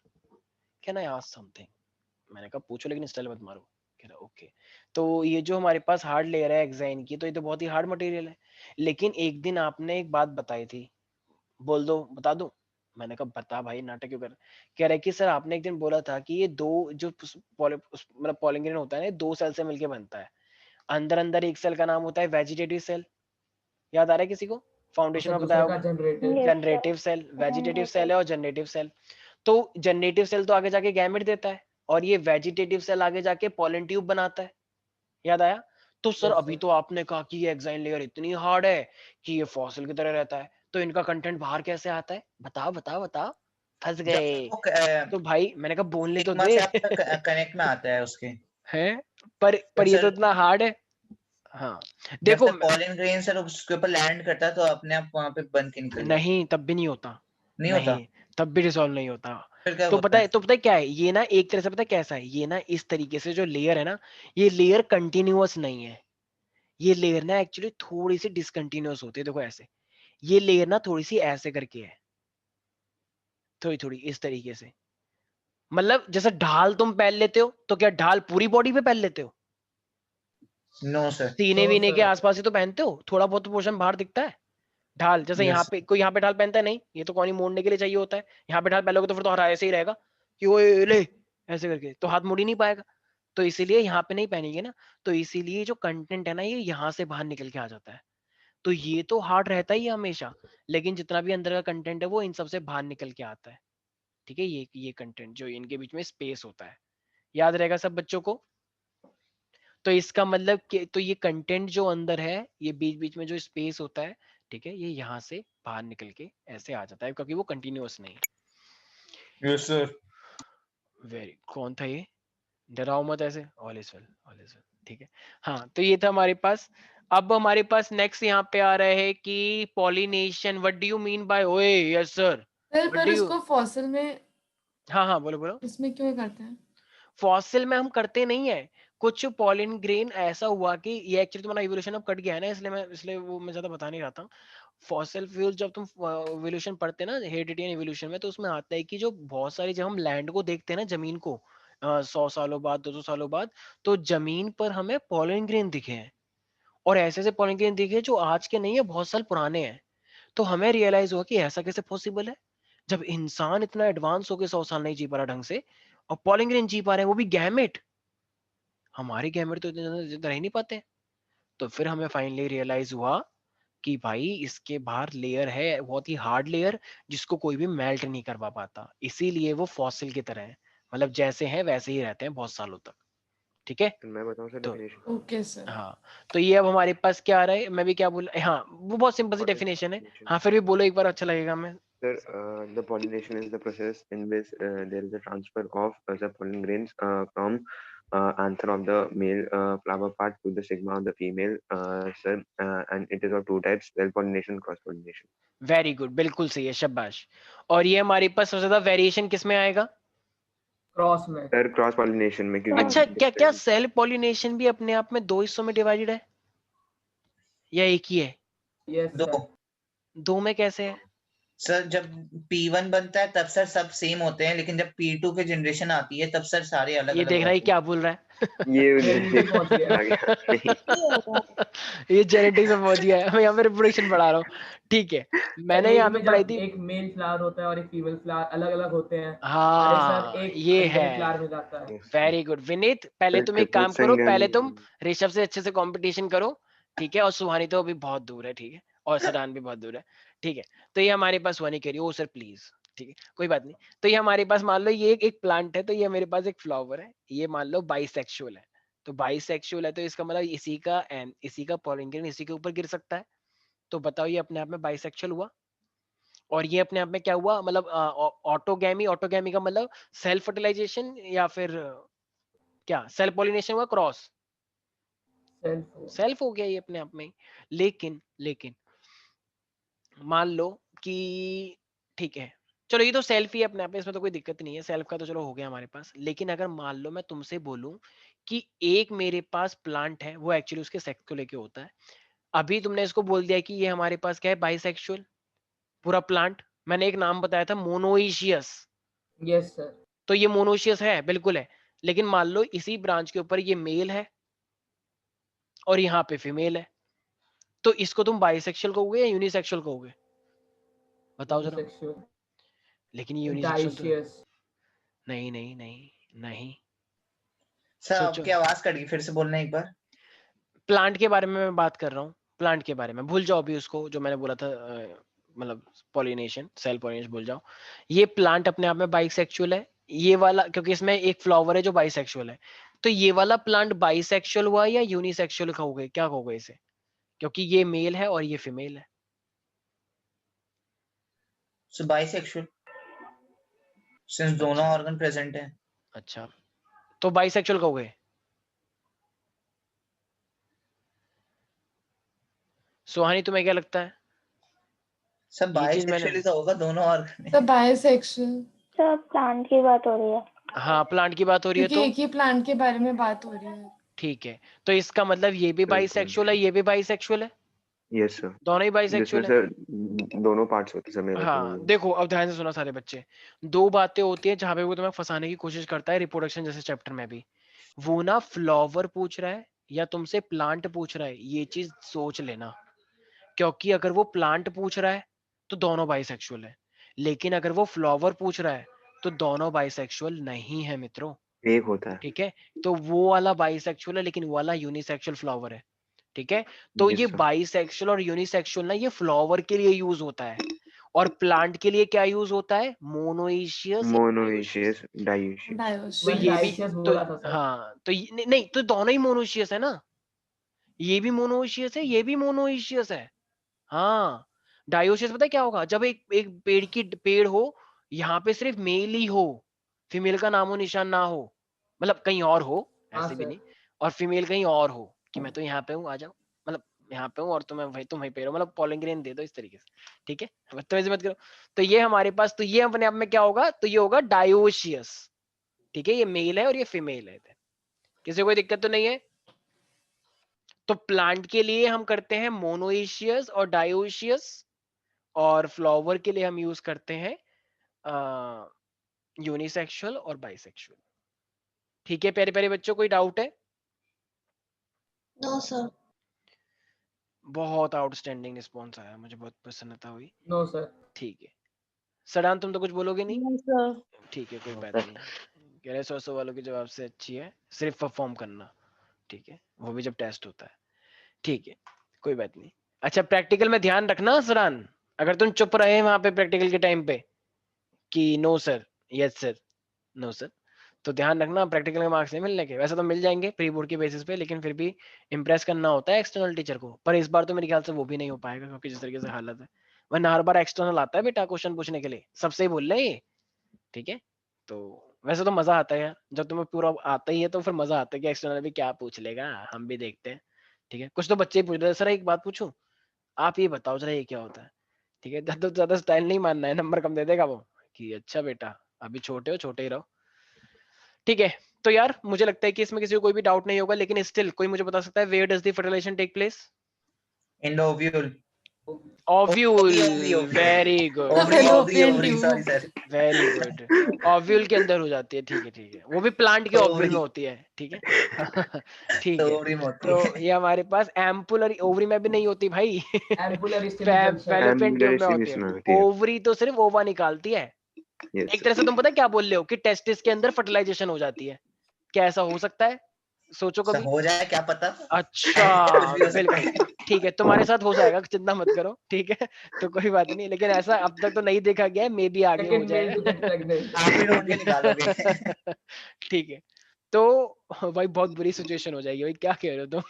can I ask something? मैंने कहा पूछो लेकिन स्टाइल मत मारो। कह रहा ओके। तो ये जो हमारे पास हार्ड लेयर है एक्साइन की, तो ये तो बहुत ही हार्ड मटेरियल है, लेकिन एक दिन आपने एक बात बताई थी, बोल दो, बता दूं? मैंने कहा बता भाई, नाटक क्यों कर रहे? कह रहे कि सर आपने एक दिन बोला था कि ये दो जो मतलब पॉलिंग्रेन होता है ना, 2 सेल से मिलके बनता है। अंदर अंदर एक सेल का नाम होता है वेजिटेटिव सेल, याद आ रहा है किसी को? फाउंडेशन अच्छा, में बताया दूसरे का होगा। Generative. Yes, generative cell, vegetative cell है और जनरेटिव सेल। तो जनरेटिव सेल तो आगे जाके गैमेट देता है, और ये वेजिटेटिव सेल आगे जाके पॉलन ट्यूब बनाता है, याद आया? तो सर यस अभी सर। तो आपने कहा कि ये एक्साइन लेयर इतनी हार्ड है कि ये फॉसिल की तरह रहता है, तो इनका कंटेंट बाहर कैसे आता है? बताओ बताओ बताओ। फंस जब गए। तक वो तो भाई मैंने कहा बोलने तो सिग्मा दे। से आपका कनेक्ट में आता है उसके, है, पर जब ये तो सर इतना हार्ड है। हाँ जब देखो तक पॉलिन ग्रेन सर उसके ऊपर लैंड करता है तो अपने आप वहां पे बन के निकल जाता नहीं, तब भी नहीं होता। नहीं होता, नहीं, तब भी रिजॉल्व नहीं होता। फिर क्या तो होता है? पता है क्या है ये ना, एक तरह से पता है कैसा है ये ना, इस तरीके से जो लेयर है ना, ये लेयर कंटिन्यूअस नहीं है, ये लेयर ना एक्चुअली थोड़ी सी डिसकंटिन्यूअस होती है। देखो ऐसे, ये लेयर ना थोड़ी सी ऐसे करके है, थोड़ी थोड़ी इस तरीके से, मतलब जैसे ढाल तुम पहन लेते हो, तो क्या ढाल पूरी बॉडी पे पहन लेते हो? No sir. सीने नो वीने के सर। आसपास ही तो पहनते हो, थोड़ा बहुत पोर्शन बाहर दिखता है। ढाल जैसे यहाँ यस पे कोई यहाँ पे ढाल पहनता है नहीं, ये तो कौन ही मोड़ने के लिए चाहिए होता है। यहाँ पे ढाल पहनोगे तो फिर तो हरा ऐसे ही रहेगा कि ओए ले, ऐसे करके तो हाथ मुड़ ही नहीं पाएगा। तो इसीलिए यहाँ पे नहीं पहनेंगे ना, तो इसीलिए जो कंटेंट है ना, ये यहाँ से बाहर निकल के आ जाता है। तो ये तो हार्ड रहता ही है हमेशा, लेकिन जितना भी अंदर का कंटेंट है वो इन सबसे बाहर निकल के आता है। ठीक है, ये कंटेंट जो इनके बीच में स्पेस होता है, याद रहेगा सब बच्चों को? तो इसका मतलब कि तो ये कंटेंट जो अंदर है, ये बीच बीच में जो स्पेस होता है, ठीक है, ये यहाँ से बाहर निकल के ऐसे आ जाता है, क्योंकि वो कंटिन्यूअस नहीं है। Yes sir. वेरी, कौन था ये? डराओ मत ऐसे, all is well, all is well. ठीक है, हाँ तो ये था हमारे पास। अब हमारे पास नेक्स्ट यहाँ पे आ रहा है कि pollination, what do you mean by? ओए यस सर, सर व्हाट पर डू यू? उसको फॉसिल में हाँ हाँ, बोलो बोलो। इसमें क्यों करते हैं? फॉसिल में हम करते नहीं है, कुछ पॉलिन ग्रेन ऐसा हुआ कि ये एक्चुअली तुम्हारा इवोल्यूशन अब कट गया है ना, इसलिए वो मैं ज्यादा बता नहीं रहा था। फॉसिल फ्यूल जब तुम इवोल्यूशन पढ़ते हैं ना, हेरिडिटी एंड इवोल्यूशन में, तो उसमें आता है कि जो बहुत सारी, जब हम लैंड को देखते हैं ना, जमीन को 100 सालों बाद, 200 सालों बाद, तो जमीन पर हमें पॉलिन ग्रेन दिखे हैं, और ऐसे ऐसे पॉलिन ग्रेन दिखे जो आज के नहीं है, बहुत साल पुराने हैं। तो हमें रियलाइज हुआ कि ऐसा कैसे पॉसिबल है, जब इंसान इतना एडवांस होकर 100 साल नहीं जी पा रहा ढंग से, और पॉलिन ग्रेन जी पा रहे हैं, वो भी गैमेट। हमारे गैमेट तो इतने ज्यादा रह नहीं पाते। तो फिर हमें फाइनली रियलाइज हुआ कि भाई इसके बाहर लेयर है, बहुत ही हार्ड लेयर, जिसको कोई भी मेल्ट नहीं करवा पाता, इसीलिए वो फॉसिल की तरह है, मतलब जैसे हैं वैसे ही रहते हैं बहुत सालों तक। ठीक है, मैं बताऊं सर तो डेफिनेशन? Okay sir. हाँ, तो ये अब हमारे पास क्या आ रहा है, मैं भी क्या बोल, हाँ वो बहुत सिंपल सी डेफिनेशन है। हाँ फिर भी बोलो एक बार, अच्छा लगेगा। मैं Sir, the pollination is the process in which there is a transfer of the pollen grains from anther of the male flower part to the sigma of the female, sir, and it is of two types: self pollination, cross pollination. Very good, बिल्कुल सही है, शाबाश। और ये हमारे पास सबसे ज्यादा variation किस में आएगा? क्रॉस में। Sir, cross pollination में, क्योंकि अच्छा, क्या क्या different- सेल्फ पॉलिनेशन भी अपने आप में 2 हिस्सों में डिवाइडेड है, या एक ही है? यस दो सर। 2 में कैसे है? सर, जब P1 बनता है तब सर सब सेम होते हैं, लेकिन जब P2 की जनरेशन आती है तब सर सारे अलग ये अलग देख रहा है रहते हैं। क्या बोल रहा है। ये नीचे पहुंच गया। आ गया नहीं। ये जेनेटिक्स में पहुंच गया है, मैं यहाँ पे रिप्रोडक्शन पढ़ा रहा हूँ। ठीक है, मैंने एक यहाँ में पे पढ़ाई जब थी। एक मेल फ्लावर होता है और एक फीमेल फ्लावर अलग अलग होते हैं, अरे सर हाँ एक ये हनी है, फ्लावर में जाता है। Very good Vineet. पहले Sir, तुम एक triplet काम करो, पहले तुम syngam. ऋषभ से अच्छे से कंपटीशन करो, ठीक है, और सुहानी तो अभी बहुत दूर है, ठीक है, और सडान भी बहुत दूर है, ठीक है। तो ये हमारे पास हुआ नहीं कह रही, ओ सर प्लीज, ठीक है, कोई बात नहीं। तो ये हमारे पास मान लो ये एक प्लांट है, तो ये मेरे पास एक फ्लावर है, ये मान लो बाइसेक्सुअल है। तो बाइसेक्सुअल है, तो इसका मतलब इसी का पॉलिन इसी के ऊपर गिर सकता है। तो बताओ ये अपने आप में बाइसेक्सुअल हुआ? और ये अपने आप में क्या हुआ, मतलब ऑटोगैमी, ऑटोगैमी का मतलब सेल्फ फर्टिलाइजेशन, या फिर क्या सेल्फ पॉलिनेशन हुआ, क्रॉस? सेल्फ। सेल्फ हो गया ये अपने आप में ही। लेकिन लेकिन मान लो कि, ठीक है, चलो ये तो सेल्फ ही है अपने आप में, इसमें तो कोई दिक्कत नहीं है, सेल्फ का तो चलो हो गया हमारे पास। लेकिन अगर मान लो मैं तुमसे बोलूं कि एक मेरे पास प्लांट है, वो एक्चुअली उसके सेक्स को लेके होता है, अभी तुमने इसको बोल दिया कि ये हमारे पास क्या है, बाइसेक्सुअल पूरा प्लांट। मैंने एक नाम बताया था मोनोइशियस, यस सर। तो ये मोनोइशियस है, बिल्कुल है। लेकिन मान लो इसी ब्रांच के ऊपर ये मेल है और यहाँ पे फीमेल है, तो इसको तुम बाइसेक्सुअल कहोगे या यूनिसेक्सुअल कहोगे? बताओ जरा। यूनिसेक्सुअल। लेकिन ये यूनिसेक्सुअल तो डाइशियस। नहीं नहीं नहीं नहीं। सर सोचो, आपकी आवाज कट गई, फिर से बोलना एक बार। प्लांट के बारे में मैं बात कर रहा हूँ, प्लांट के बारे में भूल जाओ अभी उसको जो मैंने बोला था, मतलब पॉलिनेशन, सेल पॉलिनेशन भूल जाओ। ये प्लांट अपने आप में बाइसेक्सुअल है, ये वाला, क्योंकि इसमें एक फ्लावर है जो बाइसेक्सुअल है। तो ये वाला प्लांट बाइसेक्सुअल हुआ या यूनिसेक्सुअल कहोगे, क्या कहोगे इसे? क्योंकि ये मेल है और ये फीमेल है। सो बाइसेक्सुअल, सिंस दोनों अच्छा ऑर्गन प्रेजेंट है। अच्छा, तो बाइसेक्सुअल कहोगे? सुहानी तुम्हें क्या लगता है? सब ये चीज मैंने, बाइसेक्सुअल ही तो होगा, दोनों ऑर्गन तो बायोसेक्सुअल, सर प्लांट की बात हो रही है। हाँ प्लांट की बात हो रही है क्योंकि तो एक ही प्लांट के बारे में बात हो रही है। ठीक है। तो इसका मतलब ये भी बाइसेक्सुअल है, ये भी बाइसेक्सुअल है, Yes, sir. दोनों ही जिसमें बाइसेक्सुअल है। सर दोनों पार्ट्स होते हैं, मेल और हाँ फीमेल। देखो, अब ध्यान से सुना सारे बच्चे, दो बातें होती हैं जहां पे वो तुम्हें फंसाने की कोशिश करता है, रिप्रोडक्शन जैसे चैप्टर में भी। वो ना फ्लावर पूछ रहा है या तुमसे प्लांट पूछ रहा है, ये चीज सोच लेना। क्योंकि अगर वो प्लांट पूछ रहा है तो दोनों बाइसेक्सुअल है, लेकिन अगर वो फ्लावर पूछ रहा है तो दोनों बाइसेक्सुअल नहीं है मित्रों। एक होता है। ठीक है, तो वो वाला बाइसेक्सुअल है लेकिन वो वाला यूनिसेक्सुअल फ्लावर है। ठीक है, तो ये Yes, sir. बाइसेक्सुअल और यूनिसेक्सुअल ना, ये फ्लावर के लिए यूज होता है, और प्लांट के लिए क्या यूज होता है? मोनोइशियस या डायोशियस। Monoecious, dioecious. तो मैंने डायोसिस। ये भी, डाइशियस तो बोला था सर। हाँ, तो नहीं, नहीं, तो दोनों ही मोनोइशियस है ना, ये भी मोनोइशियस है, ये भी मोनोइशियस है। हाँ, डायोसिस पता है क्या होगा? जब एक एक पेड़ हो, यहाँ पे सिर्फ मेल ही हो, फीमेल का नामो निशान ना हो, मतलब कहीं और हो, हाँ ऐसे भी सर। नहीं, और फीमेल कहीं और हो कि मैं तो यहाँ पे हूँ, आ जाओ, मतलब यहाँ पे हूँ और तुम वहीं पे रहो, मतलब पोलिंग ग्रेन दे दो इस तरीके से। ठीक है, बदतमीजी मत करो। तो ये हमारे पास, तो ये अपने आप में क्या होगा? तो ये होगा डायोशियस। ठीक है, ये मेल है और ये फीमेल है। किसी को कोई दिक्कत तो नहीं है? तो प्लांट के लिए हम करते हैं मोनोइशियस और डायोशियस, और फ्लावर के लिए हम यूज करते हैं यूनिसेक्सुअल और बाइसेक्सुअल। ठीक है प्यारे प्यारे बच्चों, कोई डाउट है? No sir. बहुत आउटस्टैंडिंग रिस्पॉन्स आया, मुझे बहुत प्रसन्नता हुई। No sir. ठीक है सडान, तुम तो कुछ बोलोगे नहीं? नहीं सर। ठीक है, कोई बात नहीं। कह रहे 100 वालों के जवाब से अच्छी है, सिर्फ परफॉर्म करना। ठीक है, वो भी जब टेस्ट होता है। ठीक है, कोई बात नहीं। अच्छा, प्रैक्टिकल में ध्यान रखना सडान, अगर तुम चुप रहे वहां पे प्रैक्टिकल के टाइम पे कि no sir, yes sir, no sir, तो ध्यान रखना प्रैक्टिकल के मार्क्स नहीं मिलने के। वैसे तो मिल जाएंगे प्री बोर्ड के बेसिस पे, लेकिन फिर भी इम्प्रेस करना होता है एक्सटर्नल टीचर को। पर इस बार तो मेरे ख्याल से वो भी नहीं हो पाएगा, क्योंकि जिस तरीके से हालत है, वरना हर बार एक्सटर्नल आता है बेटा क्वेश्चन पूछने के लिए, सबसे ही बोल रहे हैं ये। ठीक है, तो वैसे तो मजा आता है यार, जब तुम्हें पूरा आता ही है तो फिर मजा आता है कि एक्सटर्नल भी क्या पूछ लेगा, हम भी देखते हैं। ठीक है, कुछ तो बच्चे ही पूछ रहे हैं, सर एक बात पूछूं, आप ये बताओ जरा ये क्या होता है? ठीक है, ज्यादा स्टाइल नहीं मानना है, नंबर कम दे देगा वो कि अच्छा बेटा अभी छोटे हो, छोटे ही रहो। ठीक है, तो यार मुझे लगता है कि इसमें किसी को कोई भी डाउट नहीं होगा, लेकिन स्टिल कोई मुझे बता सकता है where does the fertilization take place? In the ovule. Ovule, ovary very good, fallopian ovary, tube. Sorry sir. Very good, ovule के अंदर हो जाती है। ठीक है ठीक है, वो भी प्लांट के ओव्यूल में ओवरी, होती है। ठीक है ठीक तो है, ओवरी मोती तो है। ये हमारे पास एम्पुलर ओवरी में भी नहीं होती भाई ampullar stimulus junction. Fallopian tube में होती Ambulatory है। में होती है। ओवरी तो सिर्फ ओवा निकालती है। Yes, एक तरह से तुम पता है क्या बोल रहे हो कि टेस्टिस के अंदर फर्टिलाइजेशन हो जाती है। क्या ऐसा हो सकता है? सोचो सर कभी। हो जाए क्या पता, अच्छा, कुछ भी हो सकता बिल्कुल है। ठीक है, तुम्हारे साथ हो जाएगा, चिंता मत करो। ठीक है, तो कोई बात नहीं, लेकिन ऐसा अब तक तो नहीं देखा गया है, मे बी आगे हो second male to get pregnant. आप ही ढूंढ के निकालोगे। ठीक है, तो भाई बहुत बुरी सिचुएशन हो जाएगी भाई, क्या कह रहे हो तुम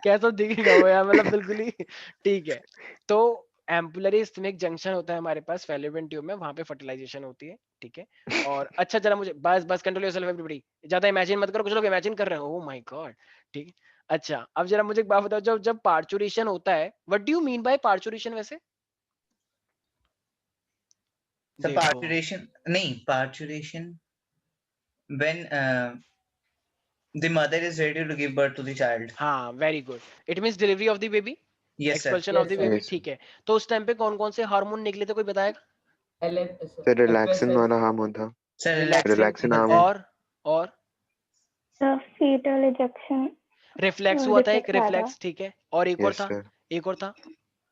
कैसा दिखेगा वो यार, मतलब बिल्कुल ही। ठीक है, तो एम्पुलरी स्टमक जंक्शन होता है हमारे पास फैलोपियन ट्यूब में, वहां पे फर्टिलाइजेशन होती है। ठीक है, और अच्छा जरा मुझे बस बस कंट्रोल योरसेल्फ एवरीबॉडी, ज्यादा इमेजिन मत करो, कुछ लोग इमेजिन कर रहे हो, ओह माय गॉड। ठीक है, अच्छा अब जरा मुझे एक बात बताओ, जब जब पार्चुरेशन होता है, what do you mean by parturition वैसे? सर देखो पार्चुरेशन नहीं, parturition when The mother is ready to give birth to the child. हाँ, very good. It means delivery of the baby, Yes, sir. Expulsion of the Yes, sir. Baby. Yes. ठीक है. तो उस time पे कौन कौन से हार्मोन निकले थे, कोई बताएगा? सर रिलैक्सन वाला हार्मोन था. Sir, Relaxin was hormone. there. और सर फीटल इजेक्शन रिफ्लेक्स हुआ था एक, reflex आ रहा। रिफ्लेक्स. ठीक है. और एक और Yes, था, sir. एक और था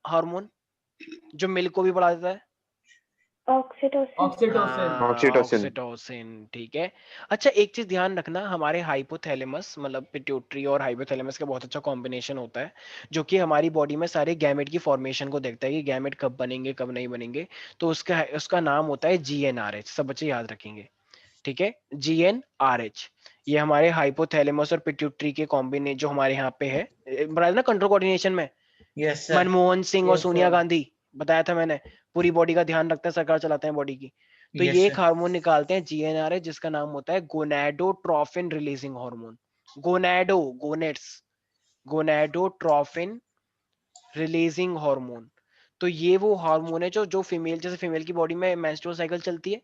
हार्मोन जो मिल्क को भी बढ़ा देता है. Oxytocin Oxytocin. ऑक्सीटोसिन. ठीक है. अच्छा, एक चीज ध्यान रखना, हमारे हाइपोथैलेमस मतलब पिट्यूटरी और हाइपोथैलेमस का बहुत अच्छा कॉम्बिनेशन होता है जो कि हमारी बॉडी में सारे गैमेट की फॉर्मेशन को देखता है कि गैमेट कब बनेंगे कब नहीं बनेंगे. तो उसका नाम होता है GnRH. सब बच्चे याद रखेंगे. ठीक है, GnRH. ये हमारे हाइपोथैलेमस और पिट्यूटरी के कॉम्बिनेशन जो हमारे यहाँ पे है, बताया ना कंट्रोल कोऑर्डिनेशन में. Yes, sir. मनमोहन सिंह और Yes, सोनिया sir. गांधी, बताया था मैंने, पूरी बॉडी का ध्यान रखते हैं, सरकार चलाते हैं बॉडी की. तो Yes, ये एक sir. हार्मोन निकालते हैं GnRH जिसका नाम होता है gonadotrophin releasing hormone. Gonadotrophin releasing hormone. तो ये वो हार्मोन है जो फीमेल, जैसे फीमेल की बॉडी में मेंस्ट्रुअल साइकिल चलती है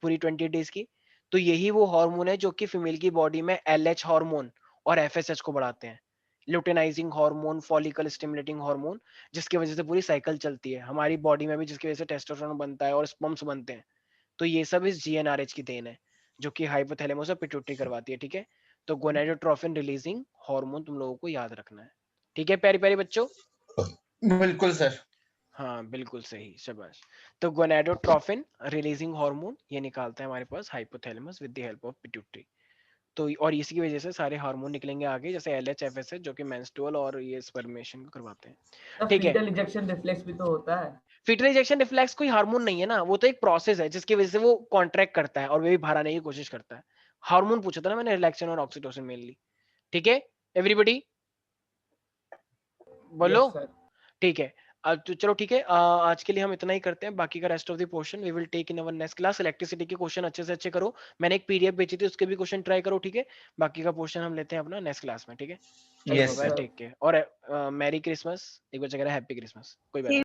पूरी 20 डेज की, तो यही वो हार्मोन है जो कि फीमेल की बॉडी में LH हार्मोन और FSH को बढ़ाते हैं. Luteinising hormone, follicle stimulating hormone, जिसकी वजह से पूरी साइकिल चलती है हमारी बॉडी में भी, जिसकी वजह से टेस्टोस्टेरोन बनता है और स्पर्म्स बनते हैं. तो ये सब इस GnRH की देन है जो कि हाइपोथैलेमस और पिट्यूटरी करवाती है. ठीक है. तो गोनाडोट्रोफिन रिलीजिंग हार्मोन तुम लोगों को याद रखना है. ठीक है प्यारे प्यारे बच्चों. बिल्कुल सर. हाँ बिल्कुल सही, शाबाश. तो गोनाडोट्रोफिन रिलीजिंग हार्मोन ये निकालता है हमारे पास hypothalamus with the help of pituitary. तो और इसी की वजह से सारे हार्मोन निकलेंगे आगे, जैसे LH FSH जो कि मेंस्ट्रुअल और ये स्पर्मेशन को करवाते हैं. ठीक है. फीटल इंजेक्शन रिफ्लेक्स भी तो होता है. फीटल इंजेक्शन रिफ्लेक्स कोई हार्मोन नहीं है ना, वो तो एक प्रोसेस है जिसकी वजह से वो कॉन्ट्रैक्ट करता है और वे भी बाहर आने की कोशिश करता है. हार्मोन पूछा था ना मैंने, रिलैक्सन और ऑक्सीटोसिन मेनली. ठीक है एवरीबॉडी बोलो. Yes, sir. ठीक है. अब तो चलो ठीक है, आज के लिए हम इतना ही करते हैं. बाकी का rest of the portion we will take in our next class. Electricity के क्वेश्चन अच्छे से अच्छे करो. मैंने एक PDF भेजी थी, उसके भी क्वेश्चन ट्राई करो. ठीक है. बाकी का पोर्शन हम लेते हैं अपना नेक्स्ट क्लास में. ठीक है. Yes, चलो बाय, sir. टेक केयर और मैरी क्रिसमस. एक बच्चा कह रहा है हैप्पी क्रिसमस. कोई बात नहीं.